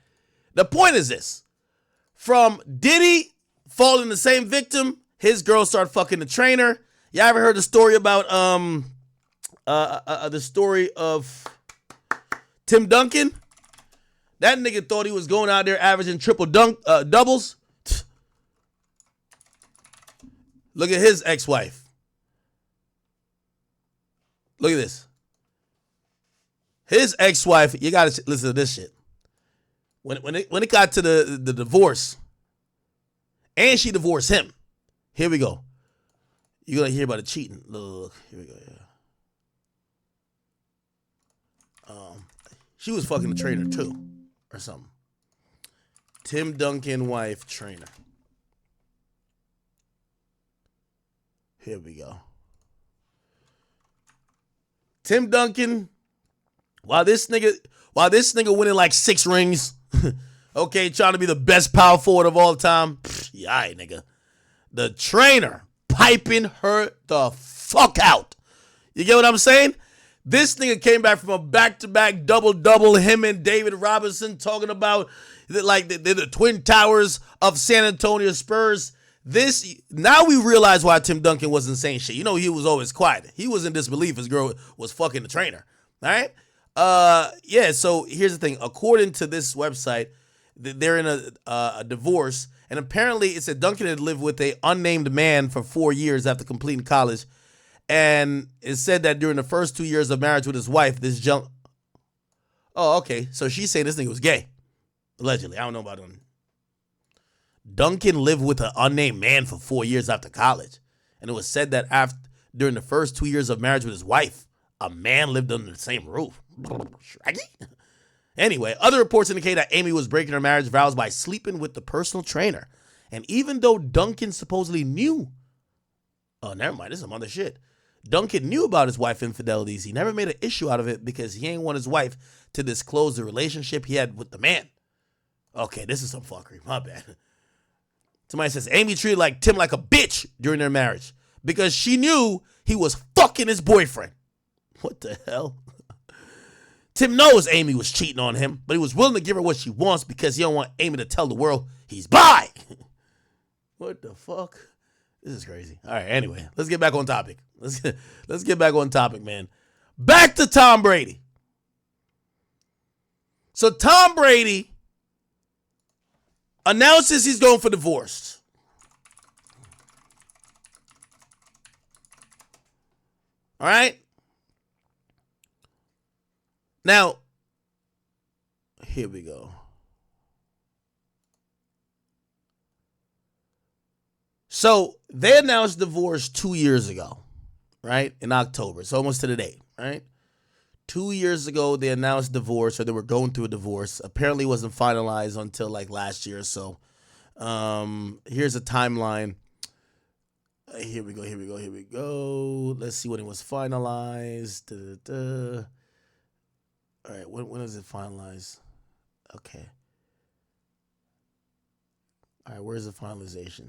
the point is this. From Diddy falling the same victim, his girl started fucking the trainer. Y'all ever heard the story about the story of Tim Duncan? That nigga thought he was going out there averaging triple doubles. Look at his ex-wife. Look at this. His ex-wife, you gotta listen to this shit. When it got to the divorce, and she divorced him. Here we go. You're gonna hear about the cheating. Look, here we go. Yeah. She was fucking the trainer too, or something. Tim Duncan wife trainer. Here we go. Tim Duncan, while this nigga winning like 6 rings, okay, trying to be the best power forward of all time. Yeah, all right, nigga. The trainer piping her the fuck out. You get what I'm saying? This nigga came back from a back-to-back double-double, him and David Robinson talking about like the Twin Towers of San Antonio Spurs. Now we realize why Tim Duncan wasn't saying shit. You know, he was always quiet. He was in disbelief his girl was fucking the trainer. All right? Yeah, so here's the thing. According to this website, they're in a divorce, and apparently it said Duncan had lived with a unnamed man for 4 years after completing college, And it said that during the first 2 years of marriage with his wife, Oh, okay. So she's saying this nigga was gay. Allegedly. I don't know about him. Duncan lived with an unnamed man for 4 years after college. And it was said that during the first 2 years of marriage with his wife, a man lived under the same roof. Anyway, other reports indicate that Amy was breaking her marriage vows by sleeping with the personal trainer. And even though Duncan supposedly knew, oh, never mind, this is some other shit. Duncan knew about his wife's infidelities. He never made an issue out of it because he ain't want his wife to disclose the relationship he had with the man. Okay, this is some fuckery. My bad. Somebody says Amy treated Tim like a bitch during their marriage because she knew he was fucking his boyfriend. What the hell? Tim knows Amy was cheating on him, but he was willing to give her what she wants because he don't want Amy to tell the world he's bi. What the fuck? This is crazy. All right, anyway, let's get back on topic. Let's get back on topic, man. Back to Tom Brady. So Tom Brady announces he's going for divorce. All right? Now, here we go. So they announced divorce 2 years ago, right? In October. It's almost to the date, right? 2 years ago, they announced divorce, or they were going through a divorce. Apparently, it wasn't finalized until last year or so. Here's a timeline. Here we go. Let's see when it was finalized. All right, when is it finalized? Okay. All right, where's the finalization?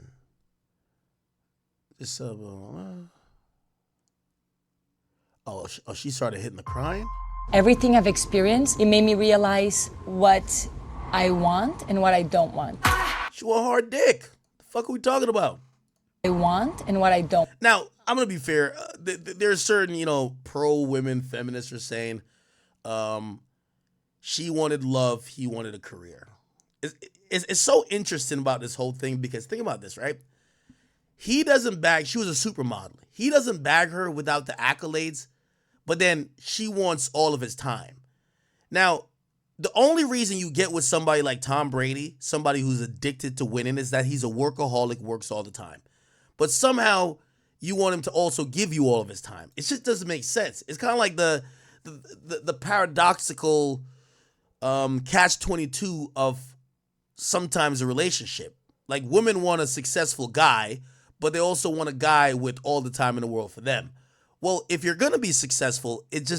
This she started hitting the crying? Everything I've experienced, it made me realize what I want and what I don't want. She want a hard dick. The fuck are we talking about? I want and what I don't. Now, I'm going to be fair. There's certain, pro-women feminists are saying she wanted love, he wanted a career. It's so interesting about this whole thing because think about this, right? He doesn't bag, she was a supermodel. He doesn't bag her without the accolades, but then she wants all of his time. Now, the only reason you get with somebody like Tom Brady, somebody who's addicted to winning, is that he's a workaholic, works all the time. But somehow you want him to also give you all of his time. It just doesn't make sense. It's kind of like the paradoxical catch-22 of sometimes a relationship. Like women want a successful guy, but they also want a guy with all the time in the world for them. Well, if you're going to be successful, it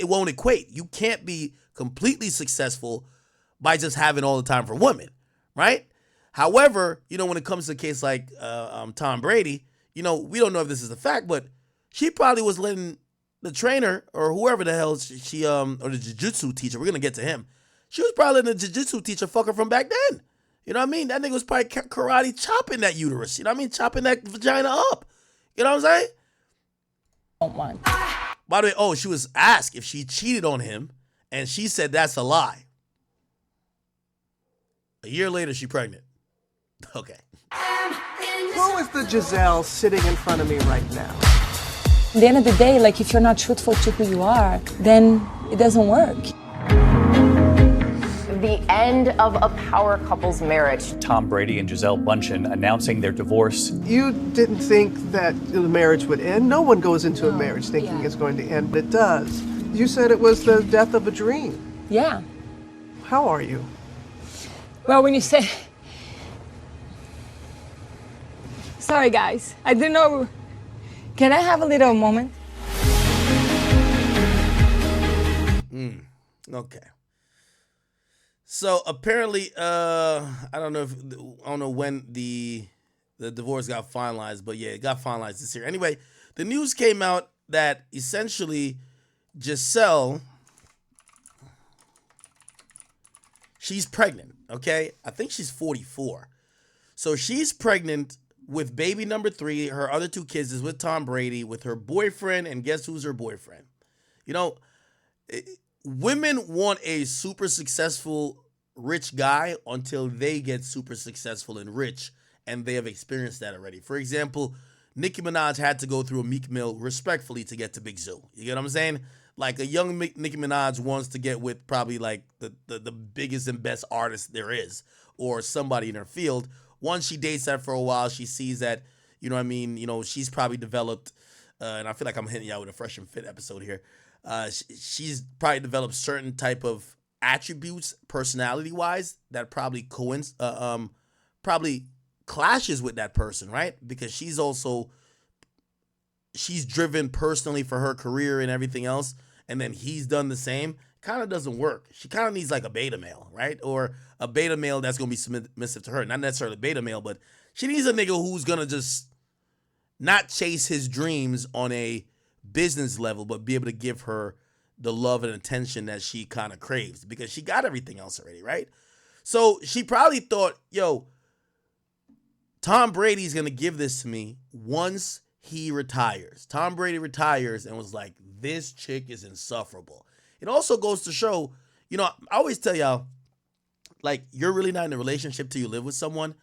won't equate. You can't be completely successful by just having all the time for women, right? However, when it comes to a case like Tom Brady, we don't know if this is a fact, but she probably was letting the trainer or whoever the hell she or the jiu-jitsu teacher, we're going to get to him. She was probably letting the jiu-jitsu teacher fuck her from back then. You know what I mean? That nigga was probably karate chopping that uterus. You know what I mean? Chopping that vagina up. You know what I'm saying? Don't want. By the way, she was asked if she cheated on him, and she said that's a lie. A year later, she's pregnant. Okay. Who is the Giselle sitting in front of me right now? At the end of the day, if you're not truthful to who you are, then it doesn't work. The end of a power couple's marriage. Tom Brady and Gisele Bündchen announcing their divorce. You didn't think that the marriage would end. No one goes into a marriage thinking it's going to end, but it does. You said it was the death of a dream. Yeah. How are you? Well, when you say... Sorry, guys. I didn't know... Can I have a little moment? Okay. So apparently, I don't know when the divorce got finalized, but yeah, it got finalized this year. Anyway, the news came out that essentially Gisele, she's pregnant, okay? I think she's 44. So she's pregnant with baby number 3. Her other 2 kids is with Tom Brady, with her boyfriend, and guess who's her boyfriend? Women want a super successful rich guy until they get super successful and rich, and they have experienced that already. For example, Nicki Minaj had to go through a Meek Mill respectfully to get to Big Zoo. You get what I'm saying? Like a young Nicki Minaj wants to get with probably like the biggest and best artist there is, or somebody in her field. Once she dates that for a while, she sees that, you know what I mean, she's probably developed, and I feel like I'm hitting you out with a Fresh and Fit episode here. She's probably developed certain type of attributes personality-wise that probably clashes with that person, right? Because she's driven personally for her career and everything else, and then he's done the same. Kind of doesn't work. She kind of needs like a beta male, right? Or a beta male that's going to be submissive to her. Not necessarily a beta male, but she needs a nigga who's going to just not chase his dreams on a business level, but be able to give her the love and attention that she kind of craves, because she got everything else already, right? So she probably thought, yo, Tom Brady's going to give this to me once he retires. Tom Brady retires and was like, this chick is insufferable. It also goes to show, I always tell y'all, like, you're really not in a relationship till you live with someone.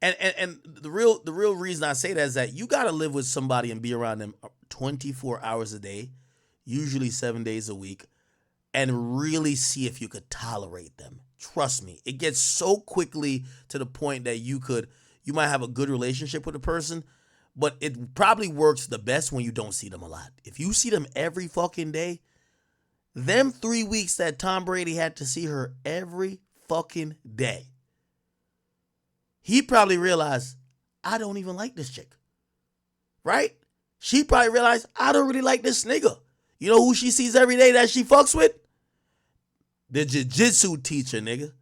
And the real reason I say that is that you got to live with somebody and be around them 24 hours a day, usually 7 days a week, and really see if you could tolerate them. Trust me, it gets so quickly to the point that you might have a good relationship with a person, but it probably works the best when you don't see them a lot. If you see them every fucking day, them 3 weeks that Tom Brady had to see her every fucking day, he probably realized, I don't even like this chick, right? She probably realized, I don't really like this nigga. You know who she sees every day that she fucks with? The jiu-jitsu teacher, nigga.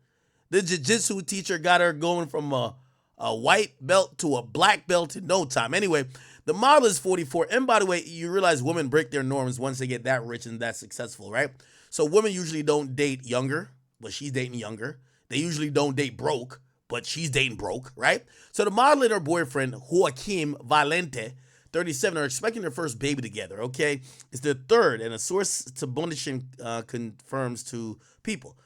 The jiu-jitsu teacher got her going from a white belt to a black belt in no time. Anyway, the model is 44. And by the way, you realize women break their norms once they get that rich and that successful, right? So women usually don't date younger, but she's dating younger. They usually don't date broke, but she's dating broke, right? So the model and her boyfriend, Joaquim Valente, 37, are expecting their first baby together, okay? It's their third, and a source to Bundetion confirms to People.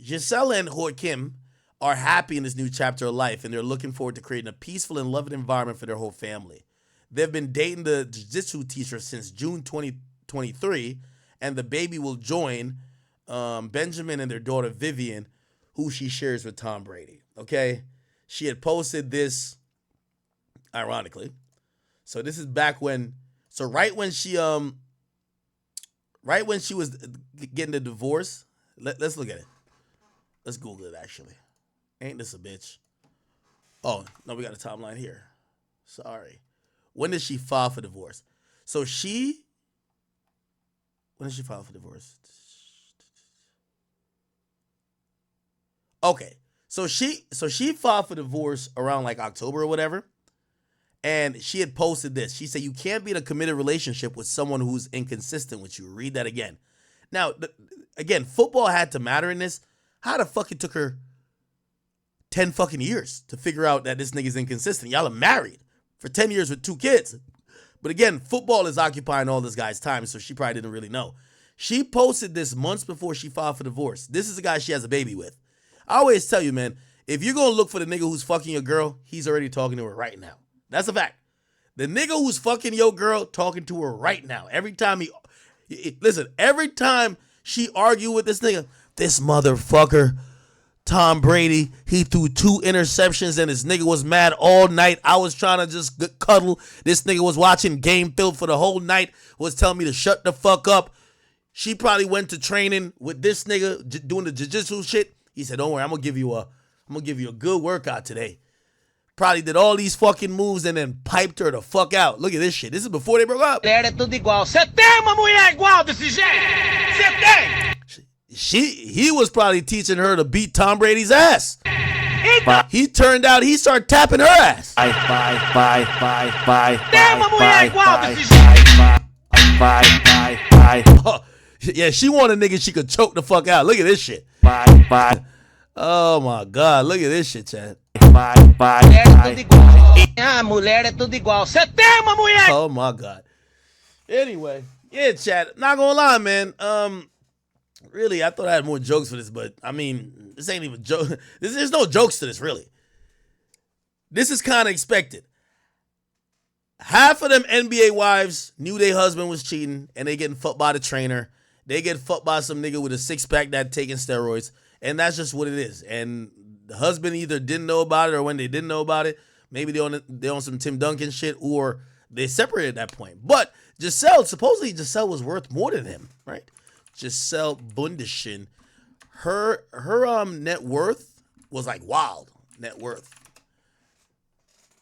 Giselle and Joaquim are happy in this new chapter of life, and they're looking forward to creating a peaceful and loving environment for their whole family. They've been dating the jiu-jitsu teacher since June 2023, and the baby will join Benjamin and their daughter Vivian, who she shares with Tom Brady, okay? She had posted this, ironically. So this is back when, right when she was getting the divorce. Let's look at it. Let's Google it, actually. Ain't this a bitch? Oh, no, we got a timeline here. Sorry. When did she file for divorce? When did she file for divorce? Okay. So she filed for divorce around like October or whatever. And she had posted this. She said, you can't be in a committed relationship with someone who's inconsistent with you. Read that again. Now, again, football had to matter in this. How the fuck it took her 10 fucking years to figure out that this nigga's inconsistent? Y'all are married for 10 years with 2 kids. But again, football is occupying all this guy's time, so she probably didn't really know. She posted this months before she filed for divorce. This is the guy she has a baby with. I always tell you, man, if you're going to look for the nigga who's fucking your girl, he's already talking to her right now. That's a fact. The nigga who's fucking your girl talking to her right now. Every time every time she argue with this nigga, this motherfucker, Tom Brady, he threw 2 interceptions and this nigga was mad all night. I was trying to just cuddle. This nigga was watching Game Film for the whole night, was telling me to shut the fuck up. She probably went to training with this nigga doing the jiu-jitsu shit. He said, don't worry, I'm gonna give you a good workout today. Probably did all these fucking moves and then piped her the fuck out. Look at this shit. This is before they broke up. He was probably teaching her to beat Tom Brady's ass. He turned out he started tapping her ass. Yeah, she wanted a nigga she could choke the fuck out. Look at this shit. Oh my God, look at this shit, Chad. Oh my God. Anyway, yeah, Chad, not gonna lie, man. Really, I thought I had more jokes for this, but I mean, this ain't even joke. There's no jokes to this, really. This is kind of expected. Half of them NBA wives knew their husband was cheating, and they getting fucked by the trainer. They get fucked by some nigga with a six-pack that taking steroids, and that's just what it is. And the husband either didn't know about it, or when they didn't know about it, maybe they on some Tim Duncan shit, or they separated at that point. But supposedly Giselle was worth more than him, right? Giselle Bundchen, her net worth was like wild net worth.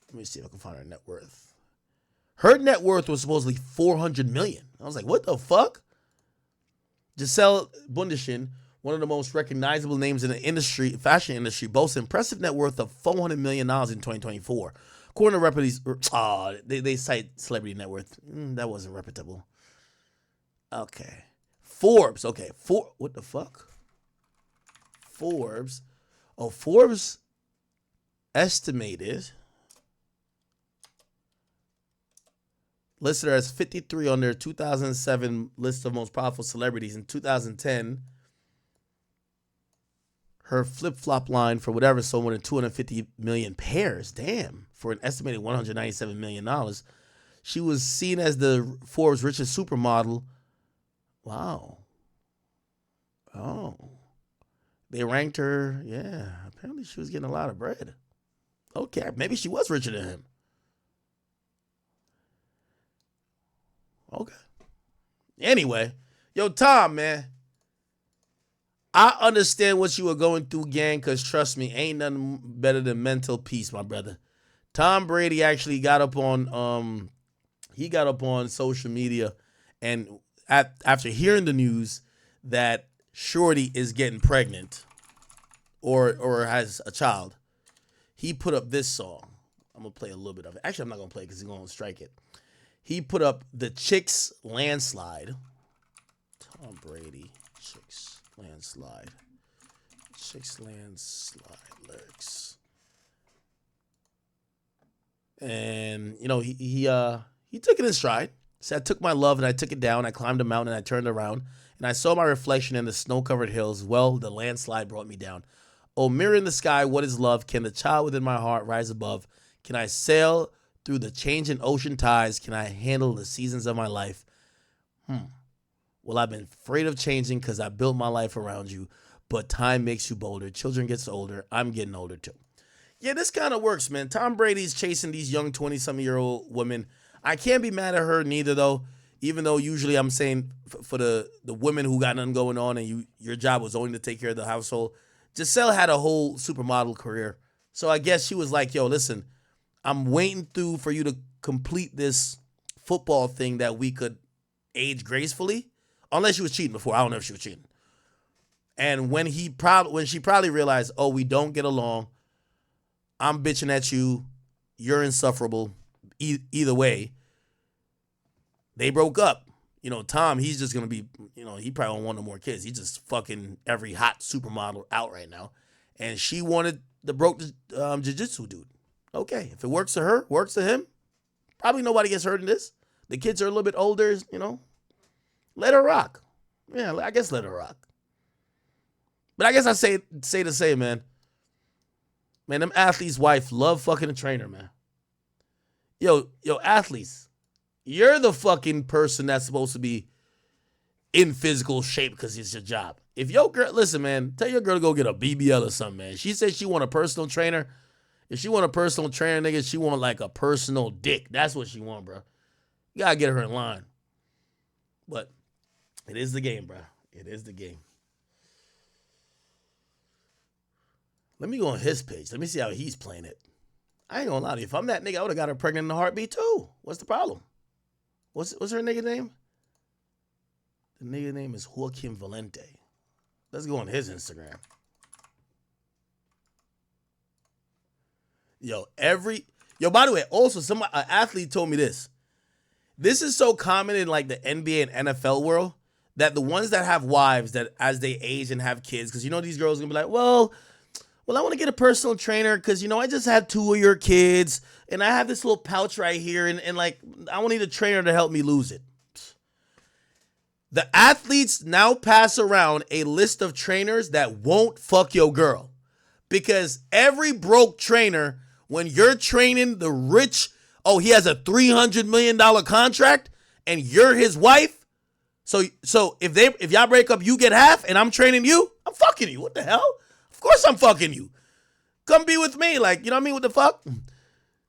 Let me see if I can find her net worth. Her net worth was supposedly $400 million. I was like, what the fuck? Giselle Bundchen, one of the most recognizable names in the fashion industry, boasts an impressive net worth of $400 million in 2024. According to they cite celebrity net worth. That wasn't reputable. Okay. Forbes. Okay. What the fuck? Forbes. Oh, Forbes estimated. Listed her as 53 on their 2007 list of most powerful celebrities. In 2010, her flip-flop line for whatever sold more than 250 million pairs. Damn. For an estimated $197 million. She was seen as the Forbes richest supermodel. Wow. Oh. They ranked her. Yeah. Apparently she was getting a lot of bread. Okay. Maybe she was richer than him. Okay. Anyway, yo, Tom, man. I understand what you were going through, gang, because trust me, ain't nothing better than mental peace, my brother. Tom Brady actually got up on social media, and after hearing the news that Shorty is getting pregnant or has a child, he put up this song. I'm going to play a little bit of it. Actually, I'm not going to play it because he's going to strike it. He put up the Chicks Landslide. Tom Brady, Chicks Landslide. Chicks Landslide lyrics. And, you know, he took it in stride. Said, I took my love and I took it down. I climbed a mountain and I turned around. And I saw my reflection in the snow-covered hills. Well, the landslide brought me down. Oh, mirror in the sky, what is love? Can the child within my heart rise above? Can I sail through the changing ocean tides? Can I handle the seasons of my life? Well, I've been afraid of changing because I built my life around you, but time makes you bolder. Children gets older. I'm getting older too. Yeah, this kind of works, man. Tom Brady's chasing these young 20-something-year-old women. I can't be mad at her neither, though, even though usually I'm saying for the women who got nothing going on and your job was only to take care of the household. Giselle had a whole supermodel career. So I guess she was like, yo, listen, I'm waiting for you to complete this football thing that we could age gracefully. Unless she was cheating before. I don't know if she was cheating. And when she probably realized, oh, we don't get along. I'm bitching at you. You're insufferable. Either way. They broke up. You know, Tom, he's just going to be, you know, he probably don't want no more kids. He's just fucking every hot supermodel out right now. And she wanted the broke jiu-jitsu dude. Okay, if it works to her, works to him. Probably nobody gets hurt in this. The kids are a little bit older, you know. Let her rock. Yeah, I guess let her rock. But I guess I say to say, man. Man, them athletes' wife love fucking a trainer, man. Yo, athletes. You're the fucking person that's supposed to be in physical shape because it's your job. If your girl, listen, man, tell your girl to go get a BBL or something, man. She said she want a personal trainer. If she want a personal trainer, nigga, she want like a personal dick. That's what she want, bro. You gotta get her in line. But it is the game, bro. It is the game. Let me go on his page. Let me see how he's playing it. I ain't gonna lie to you. If I'm that nigga, I would have got her pregnant in a heartbeat too. What's the problem? What's her nigga name? The nigga name is Joaquin Valente. Let's go on his Instagram. By the way, also an athlete told me this. This is so common in like the NBA and NFL world that the ones that have wives that as they age and have kids, because you know these girls are gonna be like, well, I want to get a personal trainer because, you know, I just had 2 of your kids and I have this little pouch right here and like, I want need a trainer to help me lose it. The athletes now pass around a list of trainers that won't fuck your girl because every broke trainer, when you're training the rich Oh, he has a $300 million contract and you're his wife? So if y'all break up, you get half and I'm training you? I'm fucking you. What the hell? Of course I'm fucking you. Come be with me. Like, you know what I mean? What the fuck?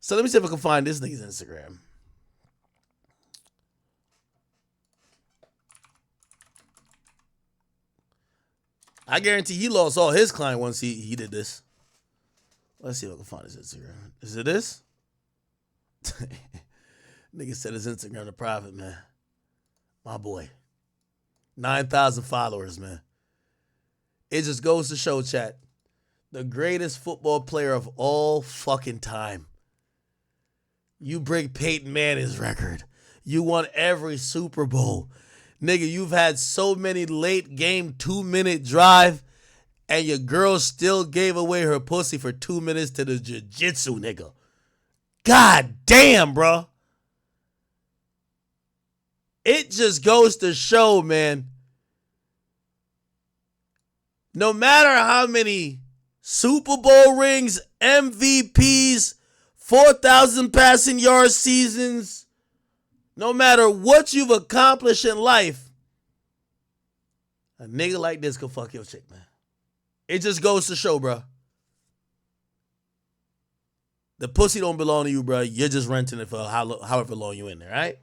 So let me see if I can find this nigga's Instagram. I guarantee he lost all his client once he did this. Let's see if I can find his Instagram. Is it this? Nigga said his Instagram to private, man. My boy. 9,000 followers, man. It just goes to show, chat. The greatest football player of all fucking time. You break Peyton Manning's record. You won every Super Bowl. Nigga, you've had so many late game 2-minute drive and your girl still gave away her pussy for 2 minutes to the jiu-jitsu, nigga. God damn, bro. It just goes to show, man. No matter how many Super Bowl rings, MVPs, 4,000 passing yard seasons, no matter what you've accomplished in life, a nigga like this could fuck your chick, man. It just goes to show, bro. The pussy don't belong to you, bro. You're just renting it for however long you in there, right?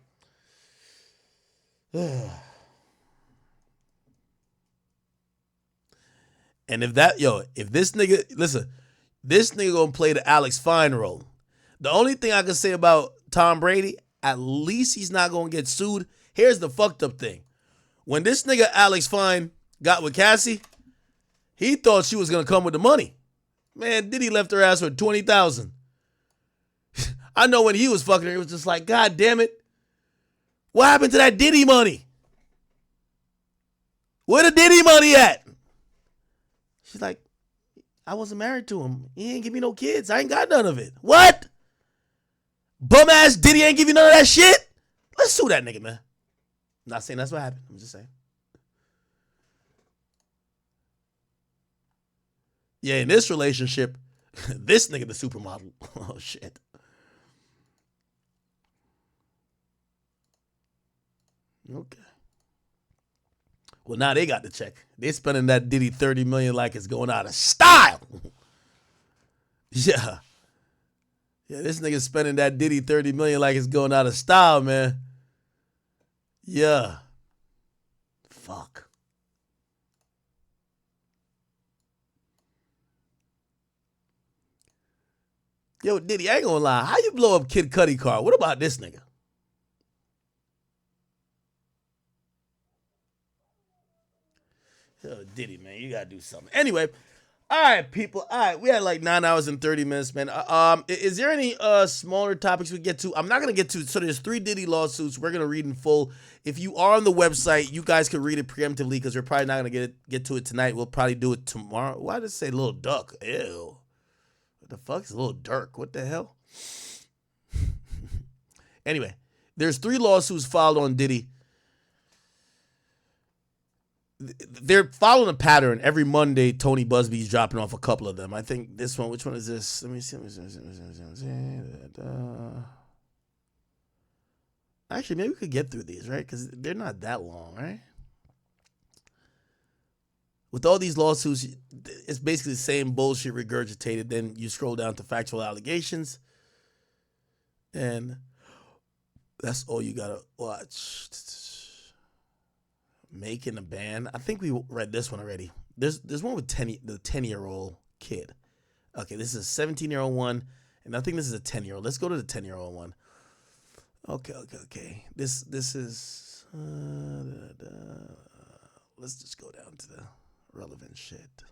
And if this nigga, listen, this nigga gonna play the Alex Fine role. The only thing I can say about Tom Brady, at least he's not gonna get sued. Here's the fucked up thing. When this nigga Alex Fine got with Cassie, he thought she was gonna come with the money. Man, Diddy left her ass for $20,000. I know when he was fucking her, it was just like, God damn it. What happened to that Diddy money? Where the Diddy money at? She's like, I wasn't married to him. He ain't give me no kids. I ain't got none of it. What? Bum ass Diddy ain't give you none of that shit? Let's sue that nigga, man. I'm not saying that's what happened. I'm just saying. Yeah, in this relationship, this nigga the supermodel. Oh, shit. Okay. Well, now they got the check. They spending that Diddy $30 million like it's going out of style. Yeah. Yeah, this nigga spending that Diddy $30 million like it's going out of style, man. Yeah. Fuck. Yo, Diddy, I ain't gonna lie. How you blow up Kid Cudi car? What about this nigga? Yo, Diddy, man, you gotta do something. Anyway, all right, people. All right, we had like 9 hours and 30 minutes, man. Is there any smaller topics we get to? I'm not gonna get to. So there's 3 Diddy lawsuits. We're gonna read in full. If you are on the website, you guys can read it preemptively because we're probably not gonna get to it tonight. We'll probably do it tomorrow. Why does it say Lil Duck? Ew. What the fuck is Lil Durk? What the hell? Anyway, there's 3 lawsuits filed on Diddy. They're following a pattern. Every Monday, Tony Busby's dropping off a couple of them. I think this one, which one is this? Let me see. Actually, maybe we could get through these, right? Because they're not that long, right? With all these lawsuits, it's basically the same bullshit regurgitated. Then you scroll down to factual allegations. And that's all you got to watch. Making a band. I think we read this one already. There's one with the 10-year-old kid. Okay, this is a 17-year-old one, and I think this is a 10-year-old. Let's go to the 10-year-old one. Okay. This is. Let's just go down to the relevant shit.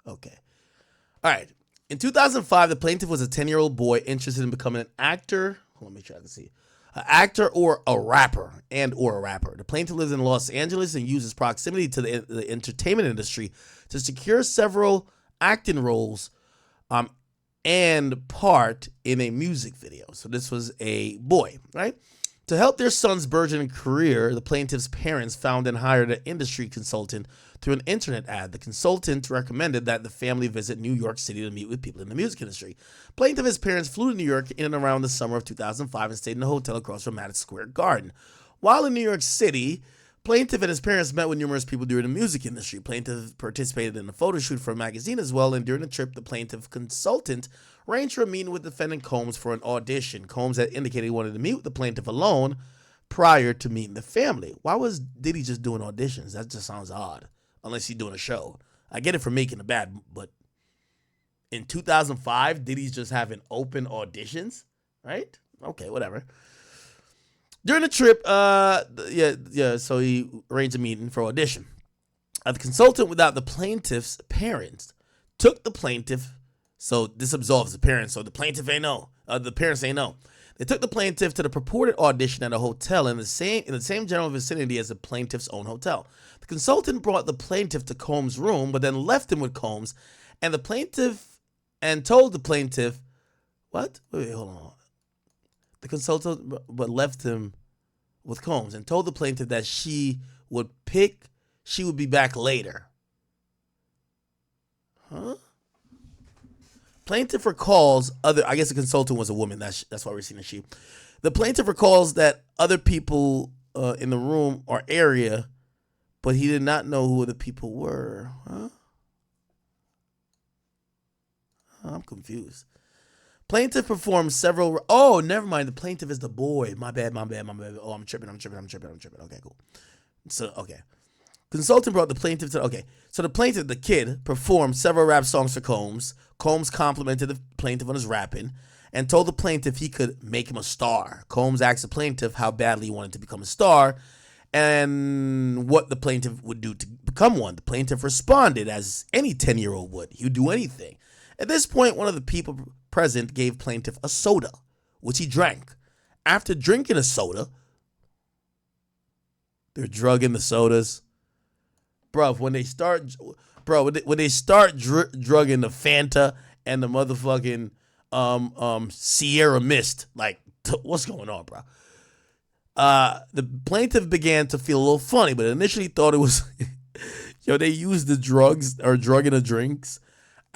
Okay. All right. In 2005, the plaintiff was a 10-year-old boy interested in becoming an actor. Hold on, make sure I can see. An actor or a rapper. The plaintiff lives in Los Angeles and uses proximity to the entertainment industry to secure several acting roles and part in a music video. So this was a boy, right? To help their son's burgeoning career, the plaintiff's parents found and hired an industry consultant through an internet ad. The consultant recommended that the family visit New York City to meet with people in the music industry. Plaintiff's parents flew to New York in and around the summer of 2005 and stayed in a hotel across from Madison Square Garden. While in New York City, Plaintiff and his parents met with numerous people during the music industry. Plaintiff participated in a photo shoot for a magazine as well, and during the trip, the plaintiff consultant arranged for a meeting with defendant Combs for an audition. Combs had indicated he wanted to meet with the plaintiff alone prior to meeting the family. Why was Diddy just doing auditions? That just sounds odd, unless he's doing a show. I get it for making a bad, but in 2005, Diddy's just having open auditions, right? Okay, whatever. During the trip, so he arranged a meeting for audition. The consultant, without the plaintiff's parents, took the plaintiff. So this absolves the parents. So the plaintiff ain't know. The parents ain't know. They took the plaintiff to the purported audition at a hotel in the same general vicinity as the plaintiff's own hotel. The consultant brought the plaintiff to Combs' room, but then left him with Combs, and told the plaintiff, what? Wait, hold on. The consultant but left him with Combs and told the plaintiff that she would be back later. Huh? Plaintiff recalls I guess the consultant was a woman. That's why we're seeing a she. The plaintiff recalls that other people in the room or area, but he did not know who the people were. Huh? I'm confused. Plaintiff performed several. Oh, never mind. The plaintiff is the boy. My bad. Oh, I'm tripping. Okay, cool. So, okay. Consultant brought the plaintiff to. Okay. So the plaintiff, the kid, performed several rap songs for Combs. Combs complimented the plaintiff on his rapping and told the plaintiff he could make him a star. Combs asked the plaintiff how badly he wanted to become a star and what the plaintiff would do to become one. The plaintiff responded as any 10-year-old would. He would do anything. At this point, one of the people present gave plaintiff a soda, which he drank. After drinking a soda, they're drugging the sodas. Bro, when they start drugging the Fanta and the motherfucking Sierra Mist, like, what's going on, bro? The plaintiff began to feel a little funny, but initially thought it was, they used the drugs or drugging the drinks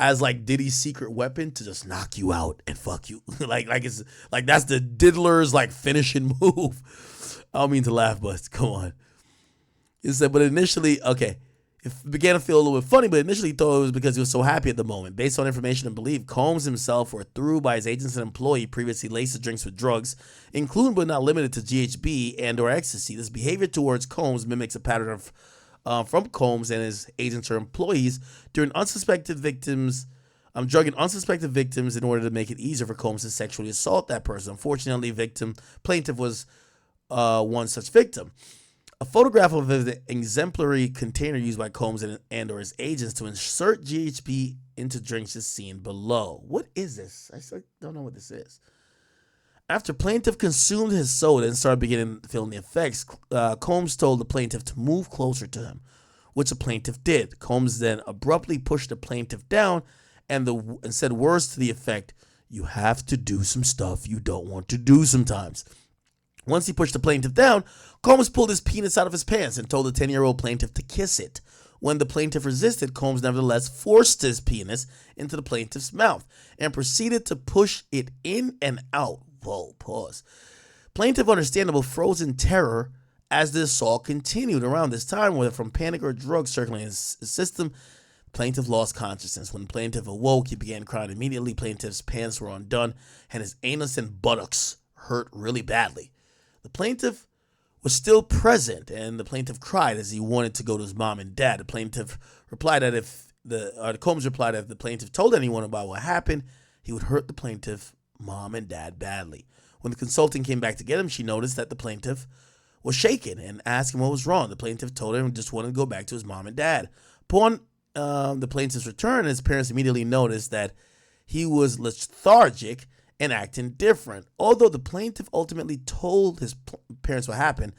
as like Diddy's secret weapon to just knock you out and fuck you. like it's like that's the diddler's like finishing move. I don't mean to laugh, but come on. He said, but initially, okay, it began to feel a little bit funny, but initially thought it was because he was so happy at the moment. Based on information and belief, Combs himself were through by his agents and employee previously laced the drinks with drugs, including but not limited to GHB and or ecstasy. This behavior towards Combs mimics a pattern of from Combs and his agents or employees during unsuspected victims, drugging unsuspected victims in order to make it easier for Combs to sexually assault that person. Unfortunately, plaintiff was one such victim. A photograph of the exemplary container used by Combs and or his agents to insert GHB into drinks is seen below. What is this? I still don't know what this is. After plaintiff consumed his soda and started beginning to feel the effects, Combs told the plaintiff to move closer to him, which the plaintiff did. Combs then abruptly pushed the plaintiff down and said words to the effect, "You have to do some stuff you don't want to do sometimes." Once he pushed the plaintiff down, Combs pulled his penis out of his pants and told the 10-year-old plaintiff to kiss it. When the plaintiff resisted, Combs nevertheless forced his penis into the plaintiff's mouth and proceeded to push it in and out. Whoa, pause. Plaintiff, understandable, froze in terror as the assault continued. Around this time, whether from panic or drugs circulating his system, plaintiff lost consciousness. When plaintiff awoke, he began crying immediately. Plaintiff's pants were undone and his anus and buttocks hurt really badly. The plaintiff was still present, and the plaintiff cried as he wanted to go to his mom and dad. The plaintiff replied that Combs replied that if the plaintiff told anyone about what happened, he would hurt the plaintiff, mom, and dad badly. When the consultant came back to get him, she noticed that the plaintiff was shaken and asked him what was wrong. The plaintiff told him he just wanted to go back to his mom and dad. Upon the plaintiff's return, his parents immediately noticed that he was lethargic and acting different. Although the plaintiff ultimately told his parents what happened,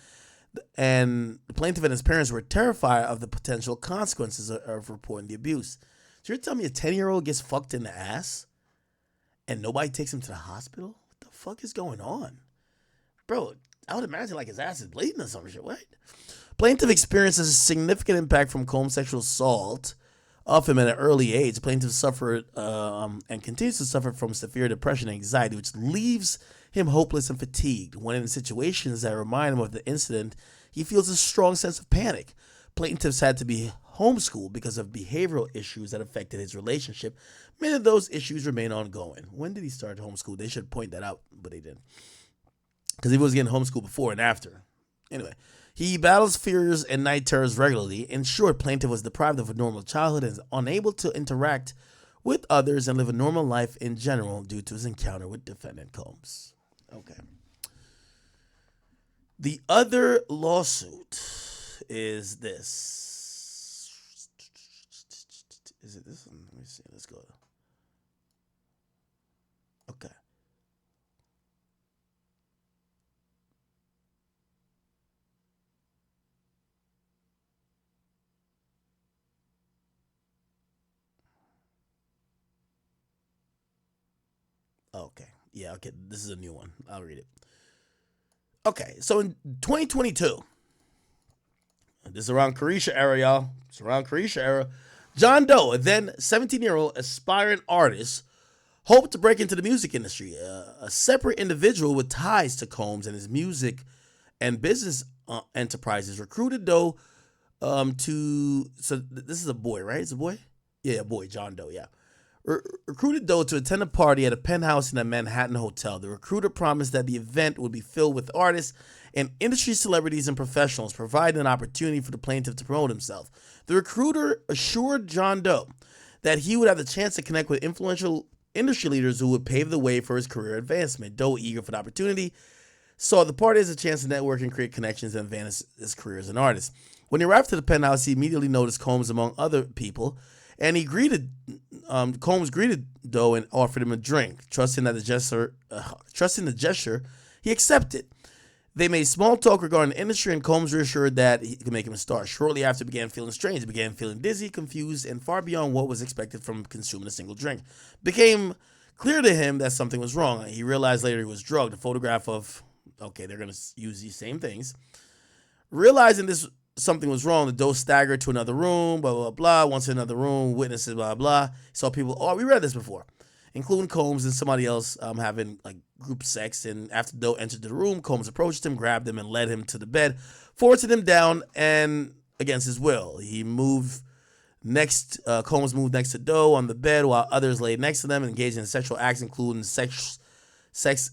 and the plaintiff and his parents were terrified of the potential consequences of reporting the abuse. So you're telling me a 10-year-old gets fucked in the ass and nobody takes him to the hospital? What the fuck is going on? Bro, I would imagine like his ass is bleeding or some shit. What? Plaintiff experiences a significant impact from Combs' sexual assault of him at an early age. Plaintiff suffered and continues to suffer from severe depression and anxiety, which leaves him hopeless and fatigued. When in situations that remind him of the incident, he feels a strong sense of panic. Plaintiffs had to be homeschooled because of behavioral issues that affected his relationship. Many of those issues remain ongoing. When did he start homeschool? They should point that out, but they didn't. Because he was getting homeschooled before and after. Anyway, he battles fears and night terrors regularly. In short, Plaintiff was deprived of a normal childhood and is unable to interact with others and live a normal life in general due to his encounter with defendant Combs. Okay. The other lawsuit is this. Is it this one? Let me see. Let's go. Okay. Okay. Yeah, okay. This is a new one. I'll read it. Okay, so in 2022, this is around Carisha era, y'all. It's around Carisha era. John Doe, a then 17-year-old aspiring artist, hoped to break into the music industry. A separate individual with ties to Combs and his music and business enterprises recruited Doe to... So this is a boy, right? It's a boy? Yeah, a boy, John Doe, yeah. Recruited Doe to attend a party at a penthouse in a Manhattan hotel. The recruiter promised that the event would be filled with artists and industry celebrities and professionals, providing an opportunity for the plaintiff to promote himself. The recruiter assured John Doe that he would have the chance to connect with influential industry leaders who would pave the way for his career advancement. Doe, eager for the opportunity, saw the party as a chance to network and create connections and advance his career as an artist. When he arrived to the penthouse, he immediately noticed Combs among other people, and he Combs greeted Doe and offered him a drink. Trusting the gesture, he accepted. They made small talk regarding the industry, and Combs reassured that he could make him a star. Shortly after, he began feeling strange. He began feeling dizzy, confused, and far beyond what was expected from consuming a single drink. It became clear to him that something was wrong. He realized later he was drugged. A photograph of, okay, they're going to use these same things. Realizing something was wrong, the Doe staggered to another room, blah, blah, blah. Once in another room, witnesses, blah, blah. Saw people, we read this before, including Combs and somebody else having like group sex. And after Doe entered the room, Combs approached him, grabbed him, and led him to the bed, forcing him down and against his will. He moved next, Combs moved next to Doe on the bed while others laid next to them and engaged in sexual acts, including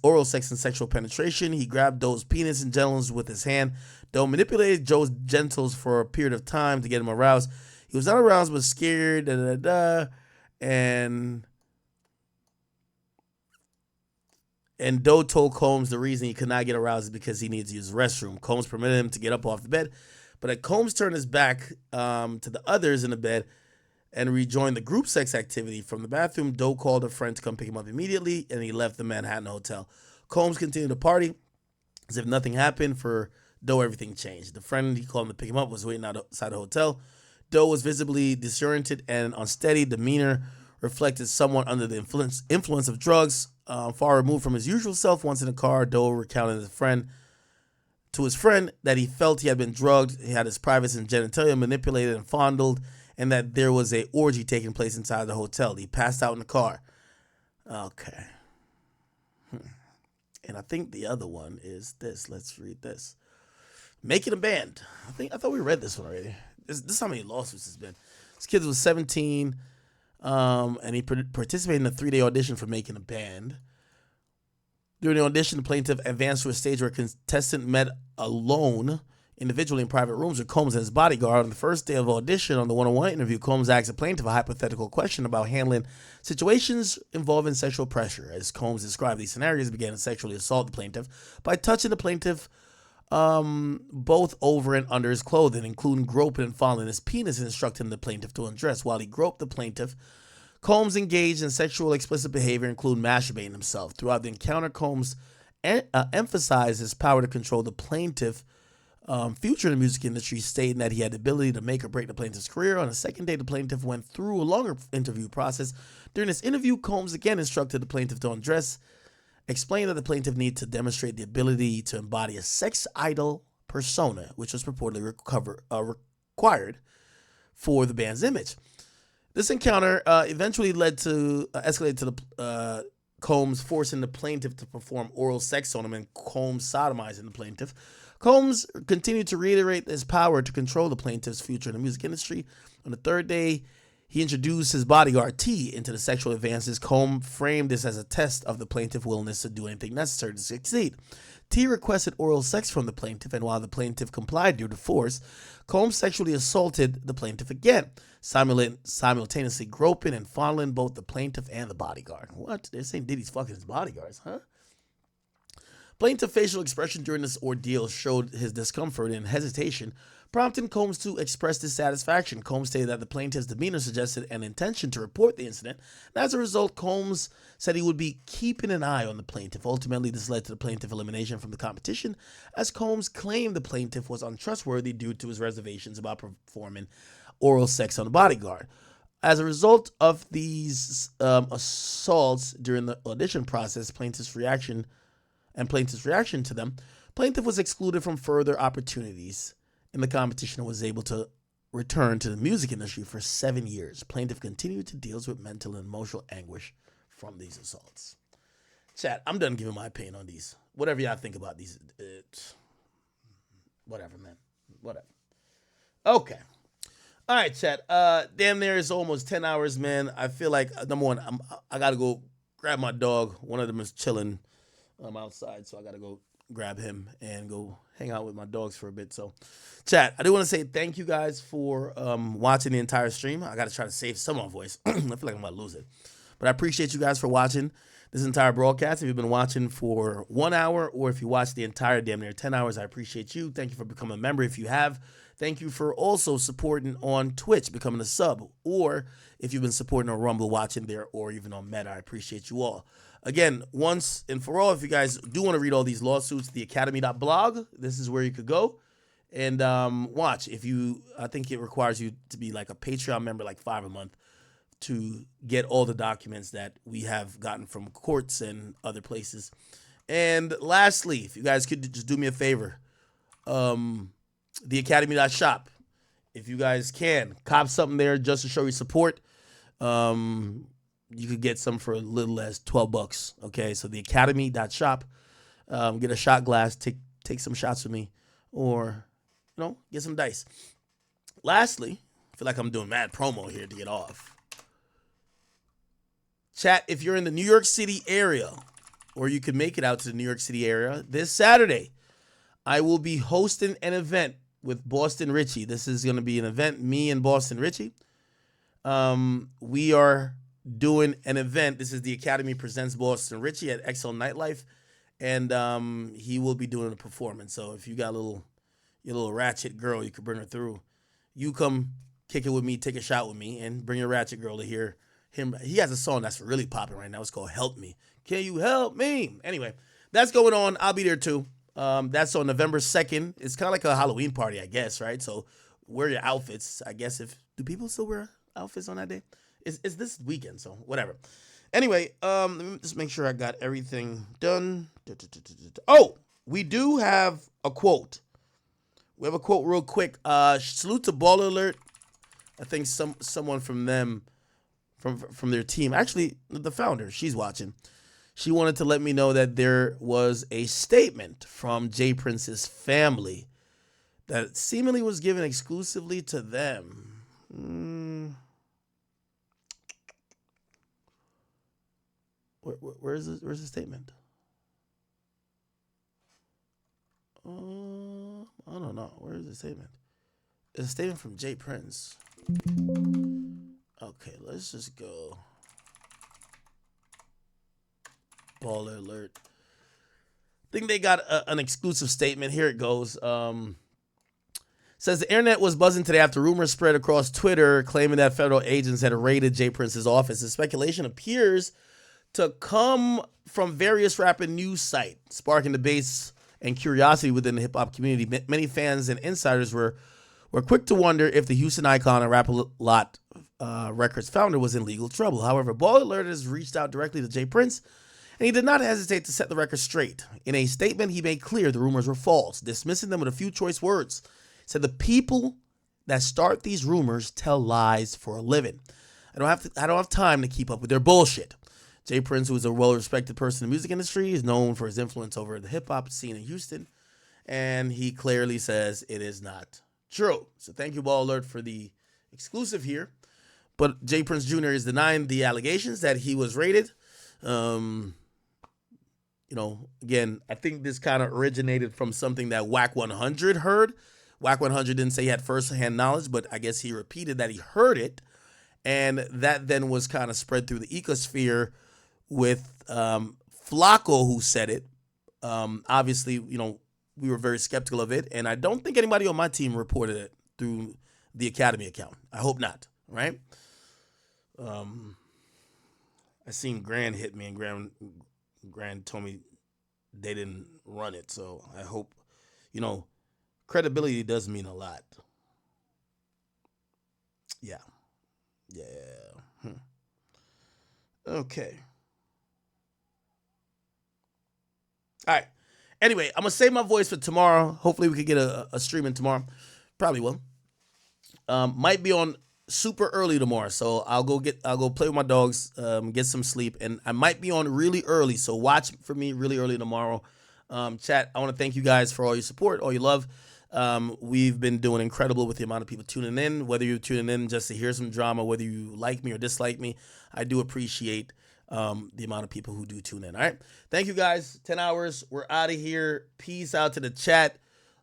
oral sex and sexual penetration. He grabbed Doe's penis and genitals with his hand. Doe manipulated Joe's genitals for a period of time to get him aroused. He was not aroused but scared, and Doe told Combs the reason he could not get aroused is because he needed to use the restroom. Combs permitted him to get up off the bed, but as Combs turned his back to the others in the bed and rejoined the group sex activity from the bathroom, Doe called a friend to come pick him up immediately, and he left the Manhattan hotel. Combs continued to party as if nothing happened. For Doe, everything changed. The friend he called him to pick him up was waiting outside the hotel. Doe was visibly disoriented and unsteady. Demeanor reflected someone under the influence of drugs, far removed from his usual self. Once in the car, Doe recounted to his friend that he felt he had been drugged, he had his privates and genitalia manipulated and fondled, and that there was a orgy taking place inside the hotel. He passed out in the car. Okay. And I think the other one is this. Let's read this. Making a band. I thought we read this one already. This is how many lawsuits it's been. This kid was 17, and he participated in a 3-day audition for Making a Band. During the audition, the plaintiff advanced to a stage where a contestant met alone, individually in private rooms with Combs and his bodyguard. On the first day of audition, on the one-on-one interview, Combs asked the plaintiff a hypothetical question about handling situations involving sexual pressure. As Combs described these scenarios, he began to sexually assault the plaintiff by touching the plaintiff both over and under his clothing, including groping and fondling his penis, and instructing the plaintiff to undress. While he groped the plaintiff, Combs engaged in sexual explicit behavior, including masturbating himself. Throughout the encounter, Combs emphasized his power to control the plaintiff future in the music industry, stating that he had the ability to make or break the plaintiff's career. On the second day, the plaintiff went through a longer interview process. During this interview, Combs again instructed the plaintiff to undress explained that the plaintiff needed to demonstrate the ability to embody a sex idol persona, which was purportedly required for the band's image. This encounter eventually escalated to the Combs forcing the plaintiff to perform oral sex on him and Combs sodomizing the plaintiff. Combs continued to reiterate his power to control the plaintiff's future in the music industry. On the third day, he introduced his bodyguard T into the sexual advances. Combs framed this as a test of the plaintiff's willingness to do anything necessary to succeed. T requested oral sex from the plaintiff, and while the plaintiff complied due to force, Combs sexually assaulted the plaintiff again, simultaneously groping and fondling both the plaintiff and the bodyguard. What? They're saying Diddy's fucking his bodyguards, huh? Plaintiff's facial expression during this ordeal showed his discomfort and hesitation, prompting Combs to express dissatisfaction. Combs stated that the plaintiff's demeanor suggested an intention to report the incident, and as a result, Combs said he would be keeping an eye on the plaintiff. Ultimately, this led to the plaintiff elimination from the competition, as Combs claimed the plaintiff was untrustworthy due to his reservations about performing oral sex on the bodyguard. As a result of these assaults during the audition process, plaintiff's reaction to them, plaintiff was excluded from further opportunities in the competition and was able to return to the music industry for 7 years. Plaintiff continued to deal with mental and emotional anguish from these assaults. Chat, I'm done giving my opinion on these. Whatever y'all think about these, whatever, man. Whatever. Okay. All right, chat. Damn near it's almost 10 hours, man. I feel like, number one, I got to go grab my dog. One of them is chilling outside, so I got to go grab him and go hang out with my dogs for a bit. So, chat, I do want to say thank you guys for watching the entire stream. I got to try to save some of my voice. I feel like I'm about to lose it. But I appreciate you guys for watching this entire broadcast. If you've been watching for 1 hour or if you watched the entire damn near 10 hours, I appreciate you. Thank you for becoming a member. If you have, thank you for also supporting on Twitch, becoming a sub. Or if you've been supporting on Rumble, watching there, or even on Meta, I appreciate you all. Again, once and for all, if you guys do want to read all these lawsuits, theacademy.blog, this is where you could go and watch. I think it requires you to be like a Patreon member, like $5 a month, to get all the documents that we have gotten from courts and other places. And lastly, if you guys could just do me a favor, theacademy.shop. If you guys can, cop something there just to show your support. You could get some for as little as $12. Okay, so theacademy.shop. Get a shot glass, take some shots with me, or get some dice. Lastly, I feel like I'm doing mad promo here to get off. Chat, if you're in the New York City area, or you could make it out to the New York City area, this Saturday, I will be hosting an event with Boston Richie. This is going to be an event, me and Boston Richie. We are doing an event. This is the Academy Presents Boston Richie at XL Nightlife, and he will be doing a performance. So if you got your little ratchet girl, you could bring her through. You come kick it with me, take a shot with me, and bring your ratchet girl to hear him. He has a song that's really popping right now. It's called Help Me. Can you help me? Anyway, that's going on. I'll be there too. That's on November 2nd. It's kind of like a Halloween party, I guess, right? So wear your outfits. I guess do people still wear outfits on that day? It's this weekend, so whatever. Anyway, let me just make sure I got everything done. Oh, we do have a quote. We have a quote real quick. Salute to Baller Alert. I think someone from them, from their team, actually the founder, she's watching. She wanted to let me know that there was a statement from J Prince's family that seemingly was given exclusively to them. Where's the statement? I don't know. Where is the statement? It's a statement from J Prince. Okay, let's just go. Baller Alert. I think they got an exclusive statement. Here it goes. Says the internet was buzzing today after rumors spread across Twitter claiming that federal agents had raided J Prince's office. The speculation appears to come from various rapping news sites, sparking debates and curiosity within the hip-hop community. Many fans and insiders were quick to wonder if the Houston icon and Rap-A-Lot Records founder was in legal trouble. However, Baller Alert has reached out directly to J Prince And he did not hesitate to set the record straight. In a statement, he made clear the rumors were false, dismissing them with a few choice words. He said, the people that start these rumors tell lies for a living. I don't have time to keep up with their bullshit. J. Prince, who is a well-respected person in the music industry, is known for his influence over the hip-hop scene in Houston, and he clearly says it is not true. So thank you, Ball Alert, for the exclusive here. But J. Prince Jr. is denying the allegations that he was raided. Again, I think this kind of originated from something that Wack 100 heard. Wack 100 didn't say he had first-hand knowledge, but I guess he repeated that he heard it. And that then was kind of spread through the ecosphere with Flacco, who said it. Obviously, we were very skeptical of it. And I don't think anybody on my team reported it through the Academy account. I hope not, right? I seen Grand hit me, and Grand told me they didn't run it. So I hope, credibility does mean a lot. Yeah. Okay. All right. Anyway, I'm going to save my voice for tomorrow. Hopefully we can get a stream in tomorrow. Probably will. Might be on super early tomorrow, so I'll go play with my dogs, get some sleep, and I might be on really early, so watch for me really early tomorrow. Chat, I want to thank you guys for all your support, all your love. We've been doing incredible with the amount of people tuning in, whether you're tuning in just to hear some drama, whether you like me or dislike me. I do appreciate the amount of people who do tune in. All right. Thank you guys. 10 hours. We're out of here. Peace out to the chat.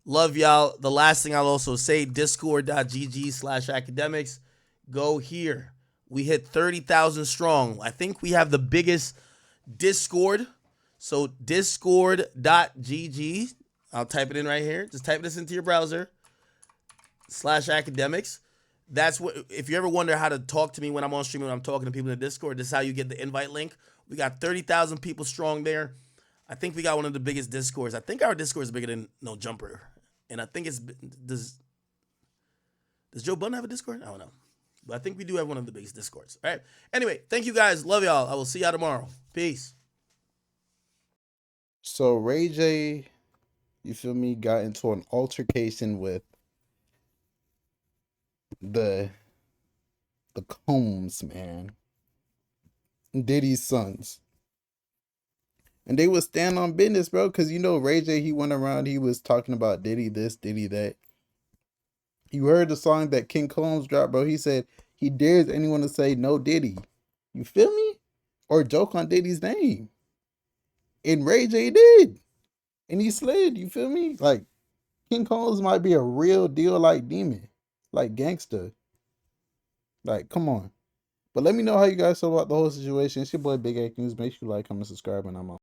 Love y'all. The last thing I'll also say, discord.gg/academics. Go here. We hit 30,000 strong. I think we have the biggest Discord. So discord.gg. I'll type it in right here. Just type this into your browser. /academics. That's what, if you ever wonder how to talk to me when I'm on stream, when I'm talking to people in the Discord, this is how you get the invite link. We got 30,000 people strong there. I think we got one of the biggest Discords. I think our Discord is bigger than No Jumper. And I think does Joe Budden have a Discord? I don't know. But I think we do have one of the biggest Discords. All right. Anyway, thank you guys. Love y'all. I will see y'all tomorrow. Peace. So Ray J, you feel me, got into an altercation with the Combs, man. Diddy's sons. And they would stand on business, bro, because Ray J, he went around, he was talking about Diddy this, Diddy that. You heard the song that King Combs dropped, bro. He said he dares anyone to say no Diddy. You feel me? Or joke on Diddy's name. And Ray J did. And he slid, you feel me? Like, King Combs might be a real deal like demon. Like gangster. Like, come on. But let me know how you guys feel about the whole situation. It's your boy Big Act News. Make sure you like, comment, subscribe, and I'm out.